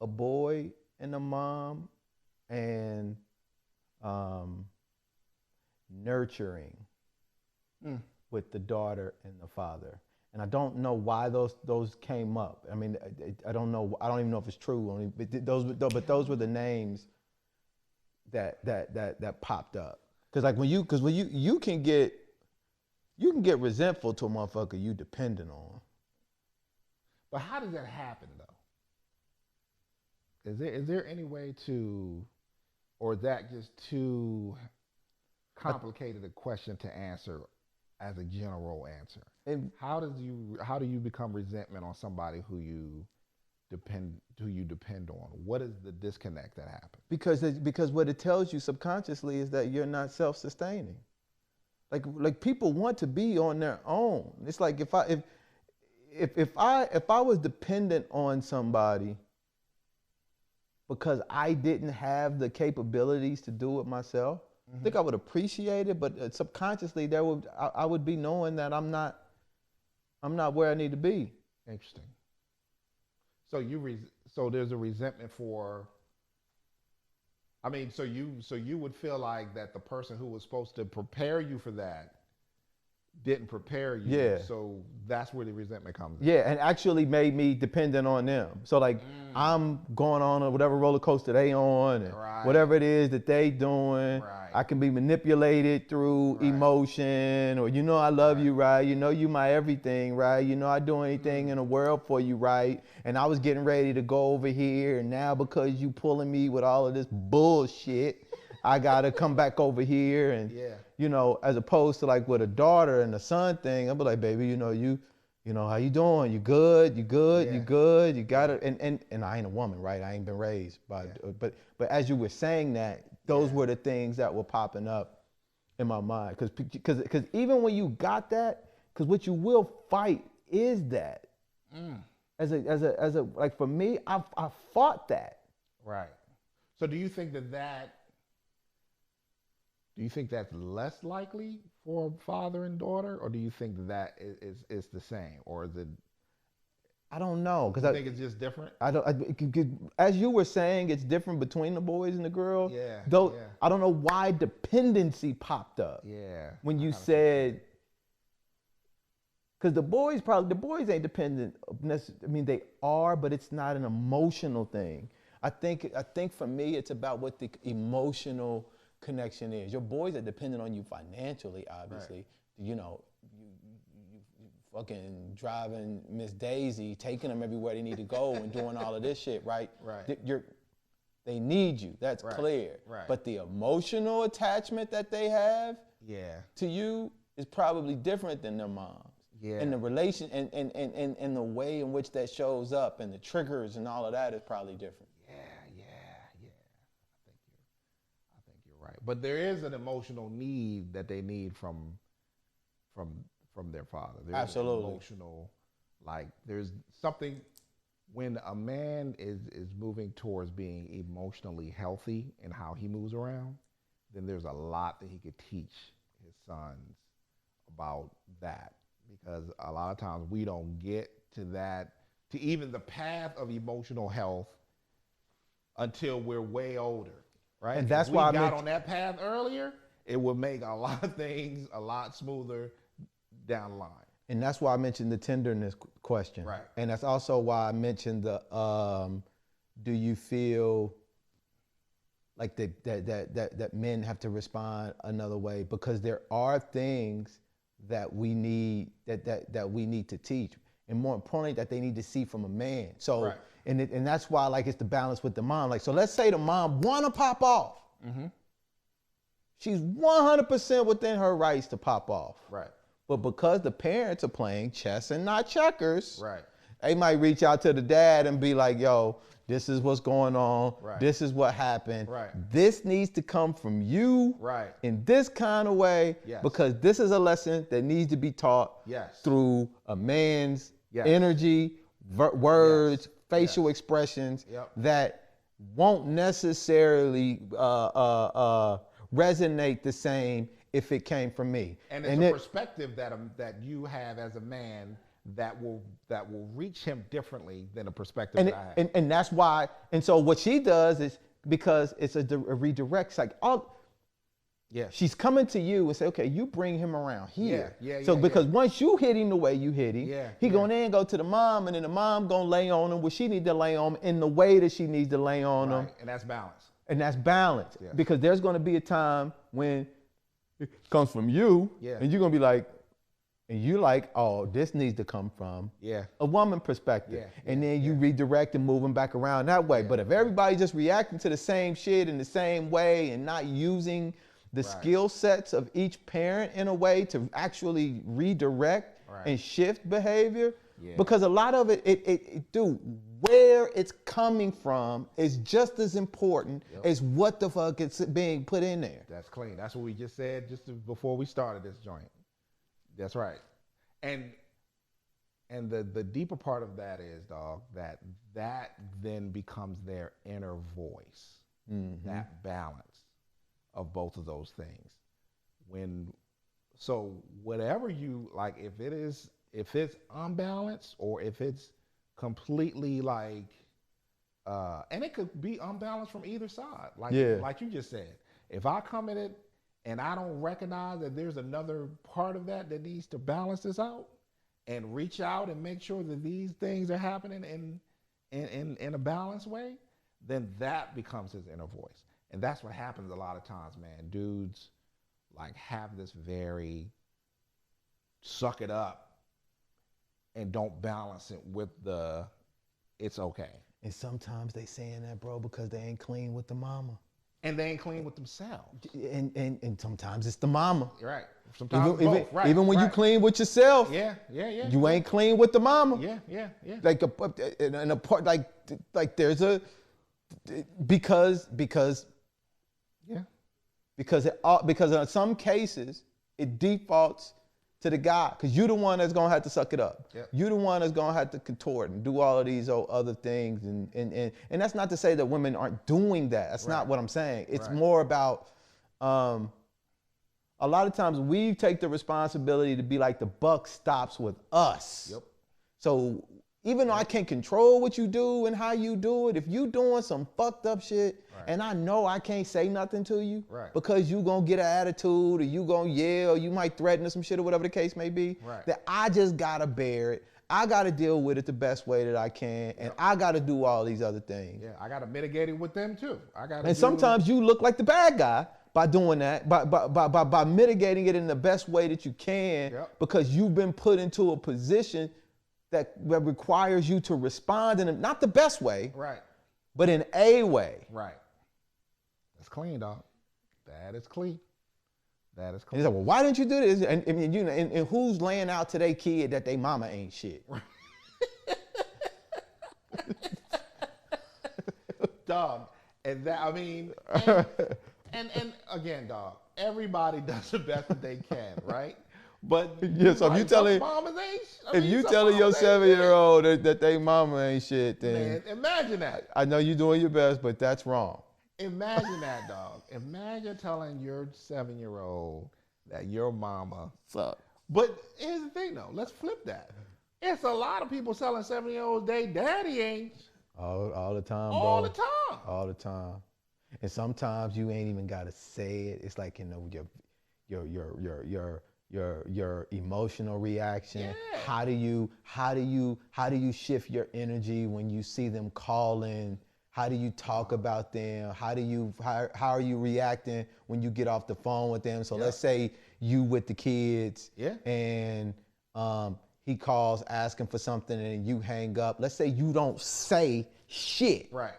a boy and a mom, and nurturing with the daughter and the father. And I don't know why those came up. I mean, I don't know. I don't even know if it's true. But those were the names that popped up. Because when you can get resentful to a motherfucker you dependent on. But how does that happen though? Is there any way to, or is that just too complicated a question to answer as a general answer? And how do you become resentment on somebody who you depend on? What is the disconnect that happens? Because what it tells you subconsciously is that you're not self-sustaining. Like people want to be on their own. It's like if I was dependent on somebody because I didn't have the capabilities to do it myself, I think I would appreciate it, but subconsciously I would be knowing that I'm not where I need to be. Interesting. So so there's a resentment for. I mean, so you would feel like that the person who was supposed to prepare you for that didn't prepare you. Yeah. So that's where the resentment comes in. Yeah, and actually made me dependent on them. So like I'm going on whatever roller coaster they on, and whatever it is that they doing. Right. I can be manipulated through emotion, or I love you, right? You my everything, right? I do anything in the world for you, right? And I was getting ready to go over here, and now because you pulling me with all of this bullshit, I gotta come back over here, and you know, as opposed to like with a daughter and a son thing, I'll be like, baby, you know, how you doing? You good? You good? You good? You got it? And I ain't a woman, right? I ain't been raised by, but as you were saying that, those were the things that were popping up in my mind, because even when you got that, because what you will fight is that. As a like for me, I fought that. Right. So do you think that's less likely for father and daughter, or do you think that is the same, or is it? I don't know, because I think it's just different. As you were saying, it's different between the boys and the girls. Yeah. Though I don't know why dependency popped up. Yeah. When you said. Because the boys ain't dependent. I mean, they are, but it's not an emotional thing. I think for me, it's about what the emotional connection is. Your boys are dependent on you financially, obviously. Right. You know, you fucking driving Miss Daisy, taking them everywhere they need to go, and doing all of this shit, right? Right. They need you. That's clear. Right. But the emotional attachment that they have, to you is probably different than their mom. Yeah. And the relation and the way in which that shows up and the triggers and all of that is probably different. Yeah. I think you're right. But there is an emotional need that they need from their father. There's absolutely. An emotional, like there's something when a man is moving towards being emotionally healthy in how he moves around, then there's a lot that he could teach his sons about that. Because a lot of times we don't get to that, to even the path of emotional health until we're way older, right? And that's why we got on that path earlier, it would make a lot of things a lot smoother down the line. And that's why I mentioned the tenderness question. Right. And that's also why I mentioned the, do you feel like that men have to respond another way? Because there are things that we need that we need to teach, and more importantly, that they need to see from a man. So, and that's why, like, it's the balance with the mom. Like, so let's say the mom wanna pop off. Mm-hmm. She's 100% within her rights to pop off. Right. But because the parents are playing chess and not checkers, right, they might reach out to the dad and be like, yo, this is what's going on. Right. This is what happened. Right. This needs to come from you in this kind of way, because this is a lesson that needs to be taught through a man's energy, words, facial expressions that won't necessarily resonate the same if it came from me. And it's a perspective that you have as a man that will reach him differently than a perspective that I have. And that's why, and so what she does is, because it's a redirect, it's like, she's coming to you and say, okay, you bring him around here. Because once you hit him the way you hit him, he gonna then go to the mom, and then the mom gonna lay on him what she need to lay on him in the way that she needs to lay on him. And that's balance. And that's balance. Because there's gonna be a time when it comes from you, and you're gonna be like, and you like, oh, this needs to come from a woman perspective. And then you redirect and move them back around that way. But if everybody's just reacting to the same shit in the same way and not using the skill sets of each parent in a way to actually redirect and shift behavior, because a lot of it, dude, where it's coming from is just as important as what the fuck is being put in there. That's clean. That's what we just said before we started this joint. That's right. And the deeper part of that is, dog, that then becomes their inner voice, that balance of both of those things. So whatever you like, if it's unbalanced or if it's completely like, and it could be unbalanced from either side. Like you just said, if I come in it and I don't recognize that there's another part of that needs to balance this out and reach out and make sure that these things are happening in a balanced way, then that becomes his inner voice. And that's what happens a lot of times, man. Dudes like have this very suck it up and don't balance it with it's okay. And sometimes they saying that, bro, because they ain't clean with the mama. And they ain't clean with themselves. And sometimes it's the mama. Right. Sometimes Even, both. Right. even when you right. clean with yourself, Yeah. you ain't clean with the mama. Yeah. Like in a part, like there's a because Yeah. because in some cases it defaults to the guy, because you're the one that's gonna have to suck it up. Yep. You're the one that's gonna have to contort and do all of these other things, and that's not to say that women aren't doing that. That's not what I'm saying. It's more about a lot of times we take the responsibility to be like, the buck stops with us. Yep. So even though I can't control what you do and how you do it, if you doing some fucked up shit, and I know I can't say nothing to you because you gonna get an attitude, or you gonna yell, or you might threaten or some shit, or whatever the case may be, that I just gotta bear it. I gotta deal with it the best way that I can, and I gotta do all these other things. Yeah, I gotta mitigate it with them too. And sometimes you look like the bad guy by doing that, by mitigating it in the best way that you can, because you've been put into a position that requires you to respond in not the best way, but in a way. Right. That's clean, dog. That is clean. That is clean. He's like, well, why didn't you do this? And you know, and who's laying out to their kid that they mama ain't shit? Dog. And that, I mean, and again, dog, everybody does the best that they can, right? But yeah, so if you telling your 7-year-old that they mama ain't shit, then man, imagine that. I know you're doing your best, but that's wrong. Imagine that, dog. Imagine telling your 7-year-old that your mama sucks. But here's the thing, though. Let's flip that. It's a lot of people telling 7-year-olds they daddy ain't. All the time, bro. All the time. All the time. And sometimes you ain't even gotta say it. It's like, you know, your emotional reaction. Yeah. How do you shift your energy when you see them calling? How do you talk about them? How are you reacting when you get off the phone with them? So let's say you with the kids, and he calls asking for something and you hang up. Let's say you don't say shit. Right.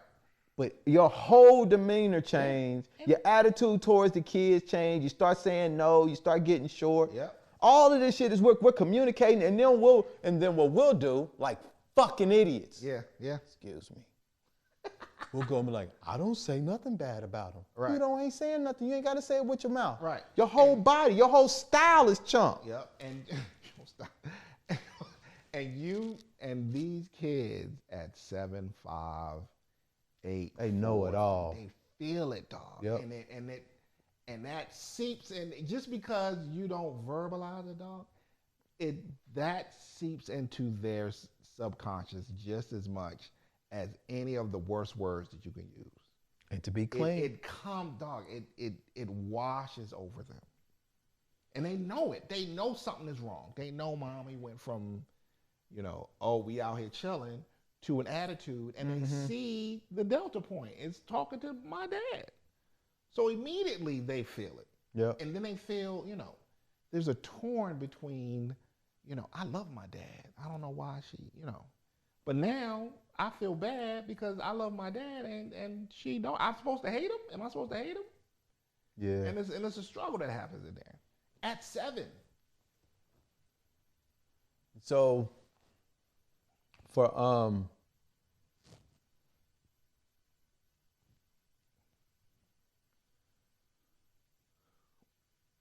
But your whole demeanor changed. Your attitude towards the kids changed. You start saying no. You start getting short. All of this shit is we're communicating, and then what we'll do, like fucking idiots. Yeah. Excuse me. We'll go and be like, I don't say nothing bad about him. Right. You ain't saying nothing. You ain't got to say it with your mouth. Right. Your whole body, your whole style is chunk. Yep. And these kids at 7, 5, 8, they know it all. They feel it, dog. Yep. And that seeps in. Just because you don't verbalize it, dog, that seeps into their subconscious just as much as any of the worst words that you can use. And to be clean, it comes, dog. It washes over them, and they know it. They know something is wrong. They know mommy went from, oh, we out here chilling, to an attitude, and they see the delta point. It's talking to my dad. So immediately they feel it. Yeah. And then they feel, there's a torn between, I love my dad. I don't know why she, But now I feel bad because I love my dad and she don't. I'm supposed to hate him? Am I supposed to hate him? Yeah. And it's a struggle that happens in there. At 7. So for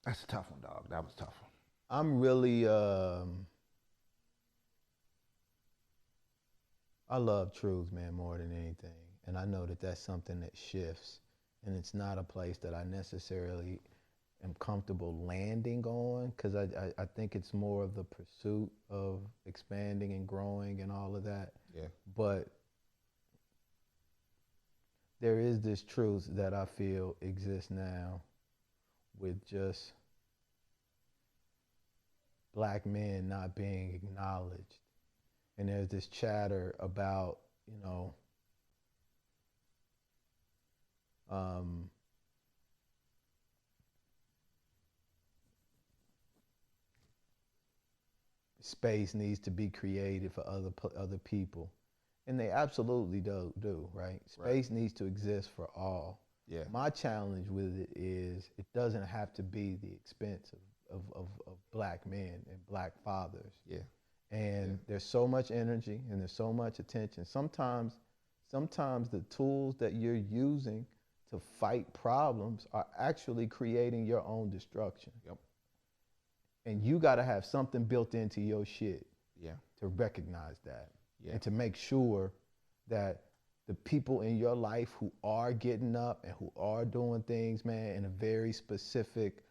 that's a tough one, dog. That was a tough one. I'm really I love truth, man, more than anything. And I know that that's something that shifts, and it's not a place that I necessarily am comfortable landing on, because I think it's more of the pursuit of expanding and growing and all of that. Yeah. But there is this truth that I feel exists now with just black men not being acknowledged. And there's this chatter about, space needs to be created for other people. And they absolutely do, right? Space needs to exist for all. Yeah. My challenge with it is it doesn't have to be the expense of black men and black fathers. Yeah. And there's so much energy and there's so much attention. Sometimes the tools that you're using to fight problems are actually creating your own destruction. Yep. And you got to have something built into your shit Yeah. to recognize that. Yeah. And to make sure that the people in your life who are getting up and who are doing things, man, in a very specific,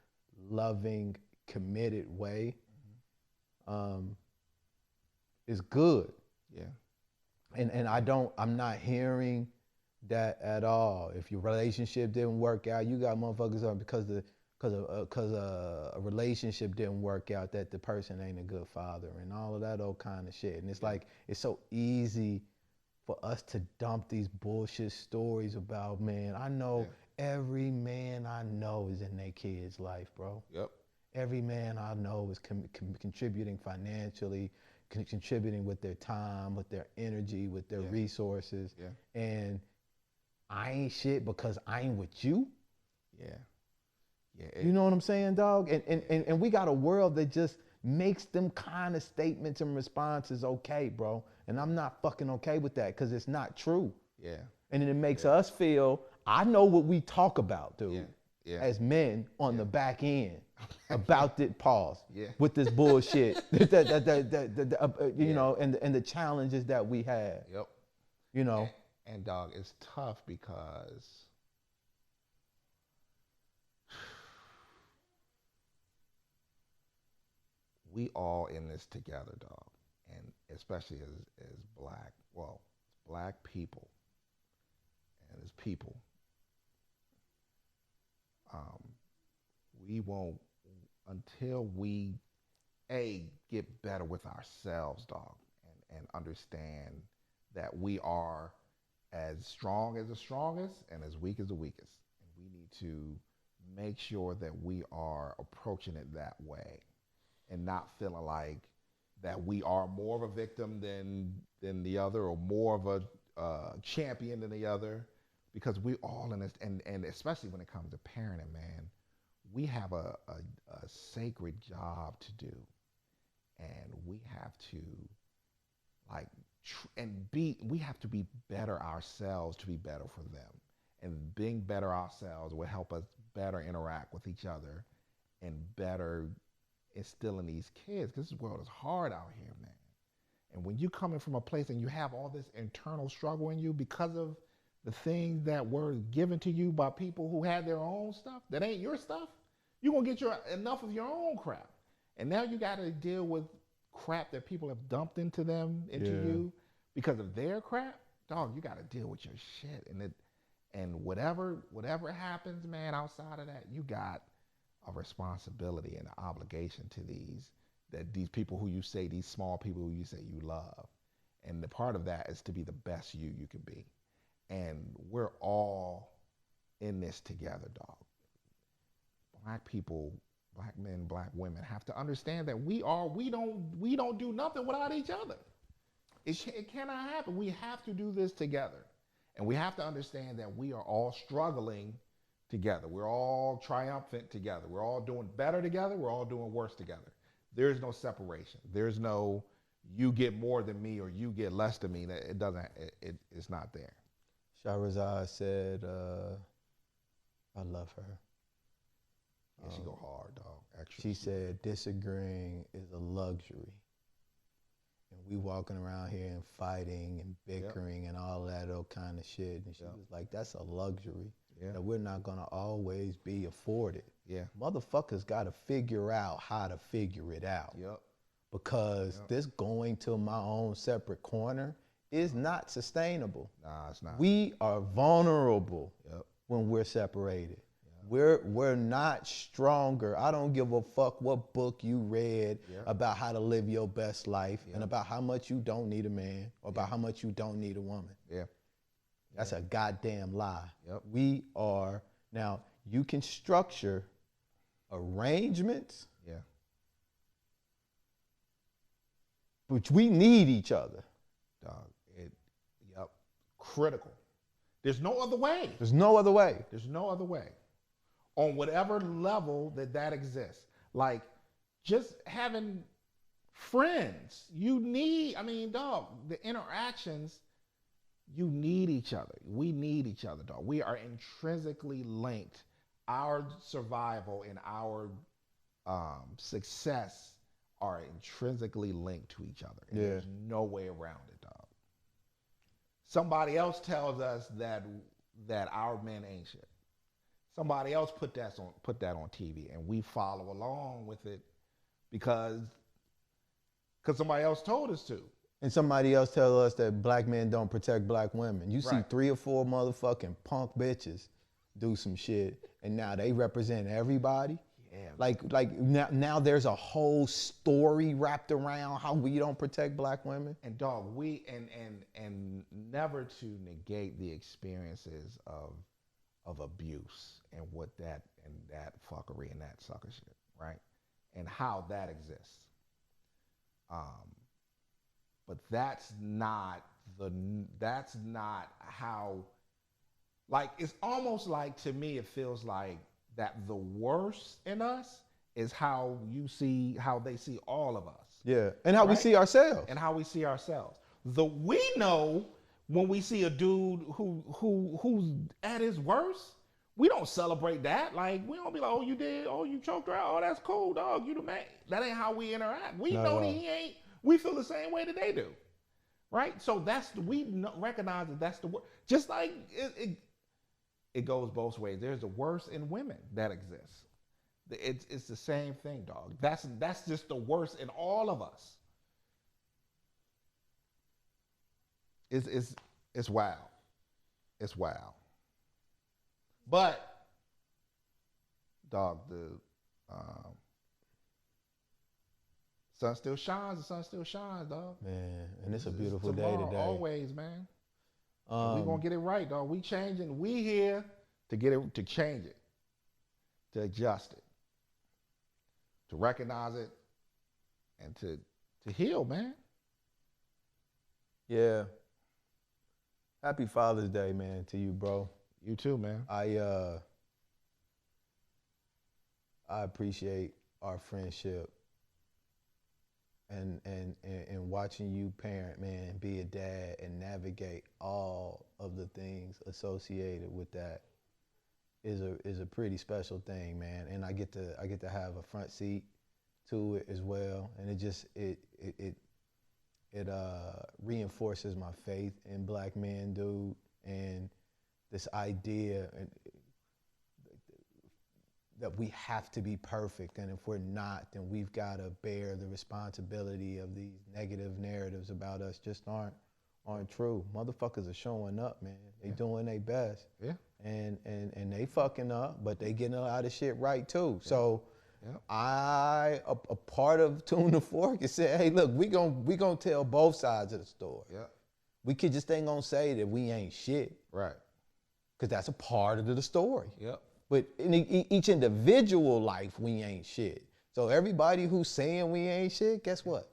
loving, committed way, is good. Yeah. And I'm not hearing that at all. If your relationship didn't work out, you got motherfuckers up because a relationship didn't work out, that the person ain't a good father and all of that old kind of shit. And it's like, it's so easy for us to dump these bullshit stories about, man, I know every man I know is in their kid's life, bro. Yep. Every man I know is contributing financially, contributing with their time, with their energy, with their resources. Yeah. And I ain't shit because I ain't with you. Yeah. Yeah. You know what I'm saying, dog? And we got a world that just makes them kind of statements and responses okay, bro. And I'm not fucking okay with that because it's not true. Yeah. And then it makes us feel, I know what we talk about, dude, as men on the back end about this pause with this bullshit, you know, and the challenges that we have. Yep. You know. And dog, it's tough because we all in this together, dog. And especially as black people and as people, we won't, until we get better with ourselves, dog, and understand that we are as strong as the strongest and as weak as the weakest. And we need to make sure that we are approaching it that way and not feeling like that we are more of a victim than the other, or more of a champion than the other, because we all in this, and especially when it comes to parenting, man, we have a sacred job to do, and we have to we have to be better ourselves to be better for them. And being better ourselves will help us better interact with each other and better instilling these kids, because this world is hard out here, man. And when you coming from a place and you have all this internal struggle in you because of the things that were given to you by people who had their own stuff that ain't your stuff, you're gonna get enough of your own crap. And now you gotta deal with crap that people have dumped into you because of their crap. Dog, you gotta deal with your shit. And whatever happens, man, outside of that, you got a responsibility and an obligation to these people who you say, these small people who you say you love. And the part of that is to be the best you can be. And we're all in this together, dog. Black people, black men, black women have to understand that we don't do nothing without each other. It cannot happen. We have to do this together. And we have to understand that we are all struggling together. We're all triumphant together. We're all doing better together. We're all doing worse together. There's no separation. There's no you get more than me or you get less than me. It's not there. Shahrazad said, I love her. Yeah, she go hard, dog. Actually, she said disagreeing is a luxury. And we walking around here and fighting and bickering and all that old kind of shit. And she was like, that's a luxury that we're not going to always be afforded. Yeah. Motherfuckers got to figure out how to figure it out. Yep. Because this going to my own separate corner is not sustainable. Nah, it's not. We are vulnerable when we're separated. We're not stronger. I don't give a fuck what book you read about how to live your best life and about how much you don't need a man or about how much you don't need a woman. Yeah. That's a goddamn lie. Yep. We are, now you can structure arrangements, but we need each other. Dog, critical. There's no other way. There's no other way. There's no other way. On whatever level that exists. Like, just having friends. You need, I mean, dog, the interactions, you need each other. We need each other, dog. We are intrinsically linked. Our survival and our success are intrinsically linked to each other. And there's no way around it, dog. Somebody else tells us that our men ain't shit. Somebody else put that on TV, and we follow along with it because somebody else told us to. And somebody else tell us that black men don't protect black women. You see Right. 3 or 4 motherfucking punk bitches do some shit, and now they represent everybody. Yeah. Like now there's a whole story wrapped around how we don't protect black women. And dog, we and never to negate the experiences of abuse and what that fuckery and that sucker shit, right? And how that exists. But that's not how, like, it's almost like, to me, it feels like that the worst in us is how they see all of us. Yeah, and how we Right? see ourselves. And how we see ourselves. We know when we see a dude who's at his worst, we don't celebrate that. Like, we don't be like, oh, you did, oh, you choked her out, oh, that's cool, dog, you the man. That ain't how we interact. We know that he ain't. We feel the same way that they do, right? So recognize that that's the worst. Just like it goes both ways. There's the worst in women that exists. It's the same thing, dog. That's just the worst in all of us. It's wild. It's wild. But, dog, the sun still shines. The sun still shines, dog. Man, and it's a beautiful day Tomorrow, today. always, man. We gonna get it right, dog. We changing. We here to get it, to change it, to adjust it, to recognize it, and to heal, man. Yeah. Happy Father's Day, man, to you, bro. You too, man. I appreciate our friendship and watching you parent, man, be a dad and navigate all of the things associated with that is a pretty special thing, man. And I get to have a front seat to it as well, and it reinforces my faith in black men, dude, and this idea that we have to be perfect, and if we're not, then we've got to bear the responsibility of these negative narratives about us just aren't true. Motherfuckers are showing up, man. They doing their best. Yeah. And they fucking up, but they getting a lot of shit right too. Yeah. So Yeah. a part of Tune the Fork is saying, hey, look, we gonna tell both sides of the story. Yeah. We just ain't gonna say that we ain't shit. Right. Because that's a part of the story. Yep. But in each individual life, we ain't shit. So everybody who's saying we ain't shit, guess what?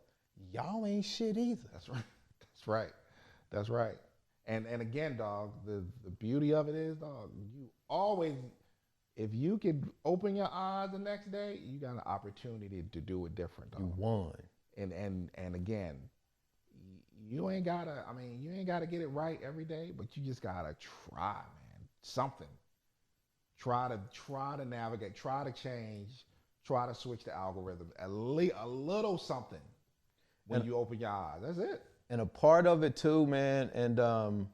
Y'all ain't shit either. That's right. That's right. That's right. And again, dog, the beauty of it is, dog, you always, if you can open your eyes the next day, you got an opportunity to do it different, dog. You won. And again, you ain't gotta get it right every day, but you just gotta try, man. Something. Try to navigate, try to change, try to switch the algorithm. At least a little something when you open your eyes. That's it. And a part of it too, man, and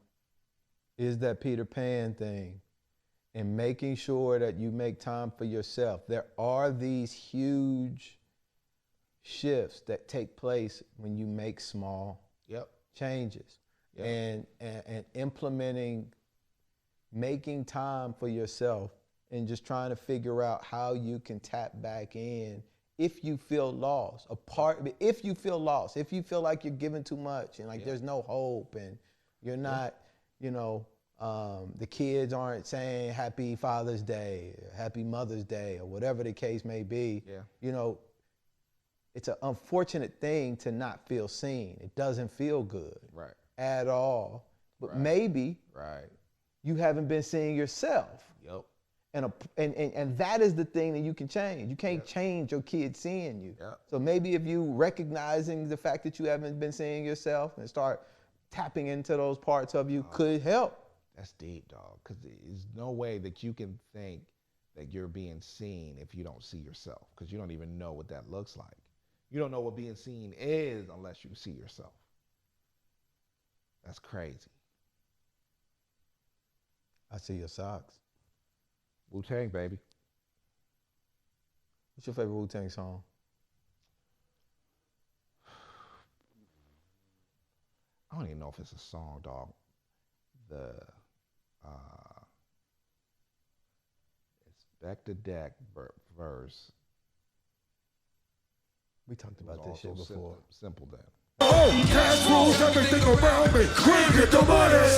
is that Peter Pan thing, and making sure that you make time for yourself. There are these huge shifts that take place when you make small changes. Yep. And implementing, making time for yourself, and just trying to figure out how you can tap back in if you feel lost. If you feel lost, if you feel like you're giving too much and like there's no hope, and you're not, the kids aren't saying Happy Father's Day, or Happy Mother's Day, or whatever the case may be. Yeah. It's an unfortunate thing to not feel seen. It doesn't feel good. Right. At all. But Right. maybe Right. you haven't been seeing yourself. Yep. And that is the thing that you can change. You can't change your kid seeing you. Yep. So maybe if you recognizing the fact that you haven't been seeing yourself and start tapping into those parts of you could help. That's deep, dog. Because there's no way that you can think that you're being seen if you don't see yourself. Because you don't even know what that looks like. You don't know what being seen is unless you see yourself. That's crazy. I see your socks. Wu-Tang, baby. What's your favorite Wu-Tang song? I don't even know if it's a song, dog. It's Back to Deck verse. We talked about this shit before. Simple then. Oh, cash rules everything around me. Quick, get the money.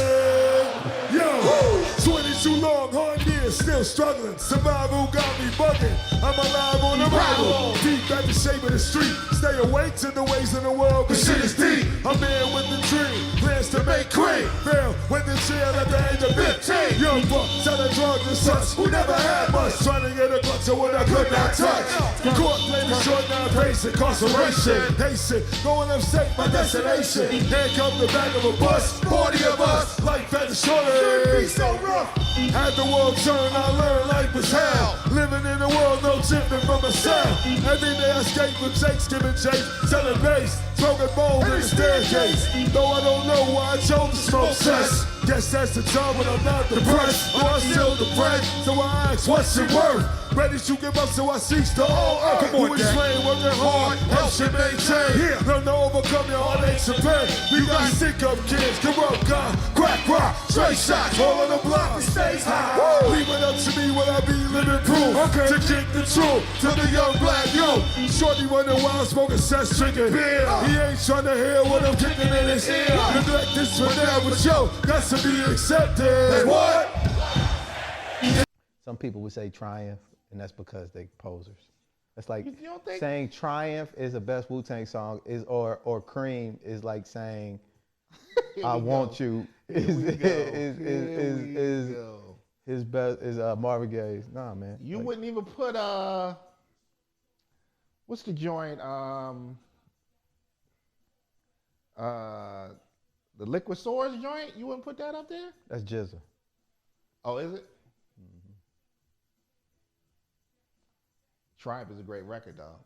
Yo, 22 long, hard years, still struggling. Survival got me bugging. I'm alive on the rival. Deep at the shape of the street. Stay awake to the ways of the world, cause shit is deep. A man with the dream, plans to make cream. Fail with the jail at the age of 15. Young buck, selling drugs and such, who never had much. Trying to get a clutch of what I could not touch. Court played a short, now face incarceration. Hasten, going upstate, my destination. Handcuffed the back of a bus, 40 of us. Life at the shorter, be so rough. Had the world turn, I learned life was hell. Living in a world no different from a cell. Every day I skate with Jakes, giving chase, selling bass, smoking bowl in the staircase. Though I don't know why I chose to smoke cess. Guess that's the job when I'm not depressed. Or I'm still depressed, so I ask, what's it worth? Ready to give up, so I cease to all earth. Come on, explain, working hard, helps you maintain. Learn to overcome your heartaches and pain. You got stick-up kids, corrupt guy, crack rock, straight shots, all on the block, it stays high. Leave it up to me when I be living proof. To kick the truth to the young black youth. Shorty running wild, smoking cess, drinking beer. He ain't trying to hear what I'm kicking in his ear. Neglect this for now, but yo, got to be accepted. What? Some people would say triumph, and that's because they posers. It's like You don't think- saying Triumph is the best Wu-Tang song or Cream is like saying I Want You is his best is Marvin Gaye's. Nah, man. You Like, wouldn't even put what's the joint? The Liquid Swords joint. You wouldn't put that up there? that's Jizza. Oh, is it? Triumph is a great record, dog.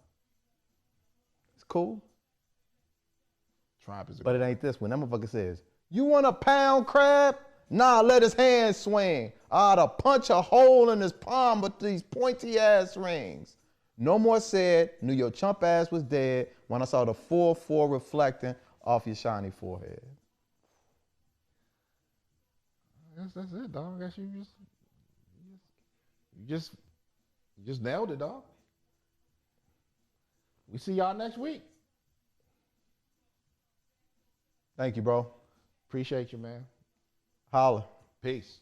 It's cool, Triumph is a but it ain't this one. That motherfucker says, "You want a pound crab? Nah, let his hand swing. I oughta punch a hole in his palm with these pointy ass rings." No more said. Knew your chump ass was dead when I saw the 4-4 reflecting off your shiny forehead. That's it, dog. I guess you just nailed it, dog. We see y'all next week. Thank you, bro. Appreciate you, man. Holla. Peace.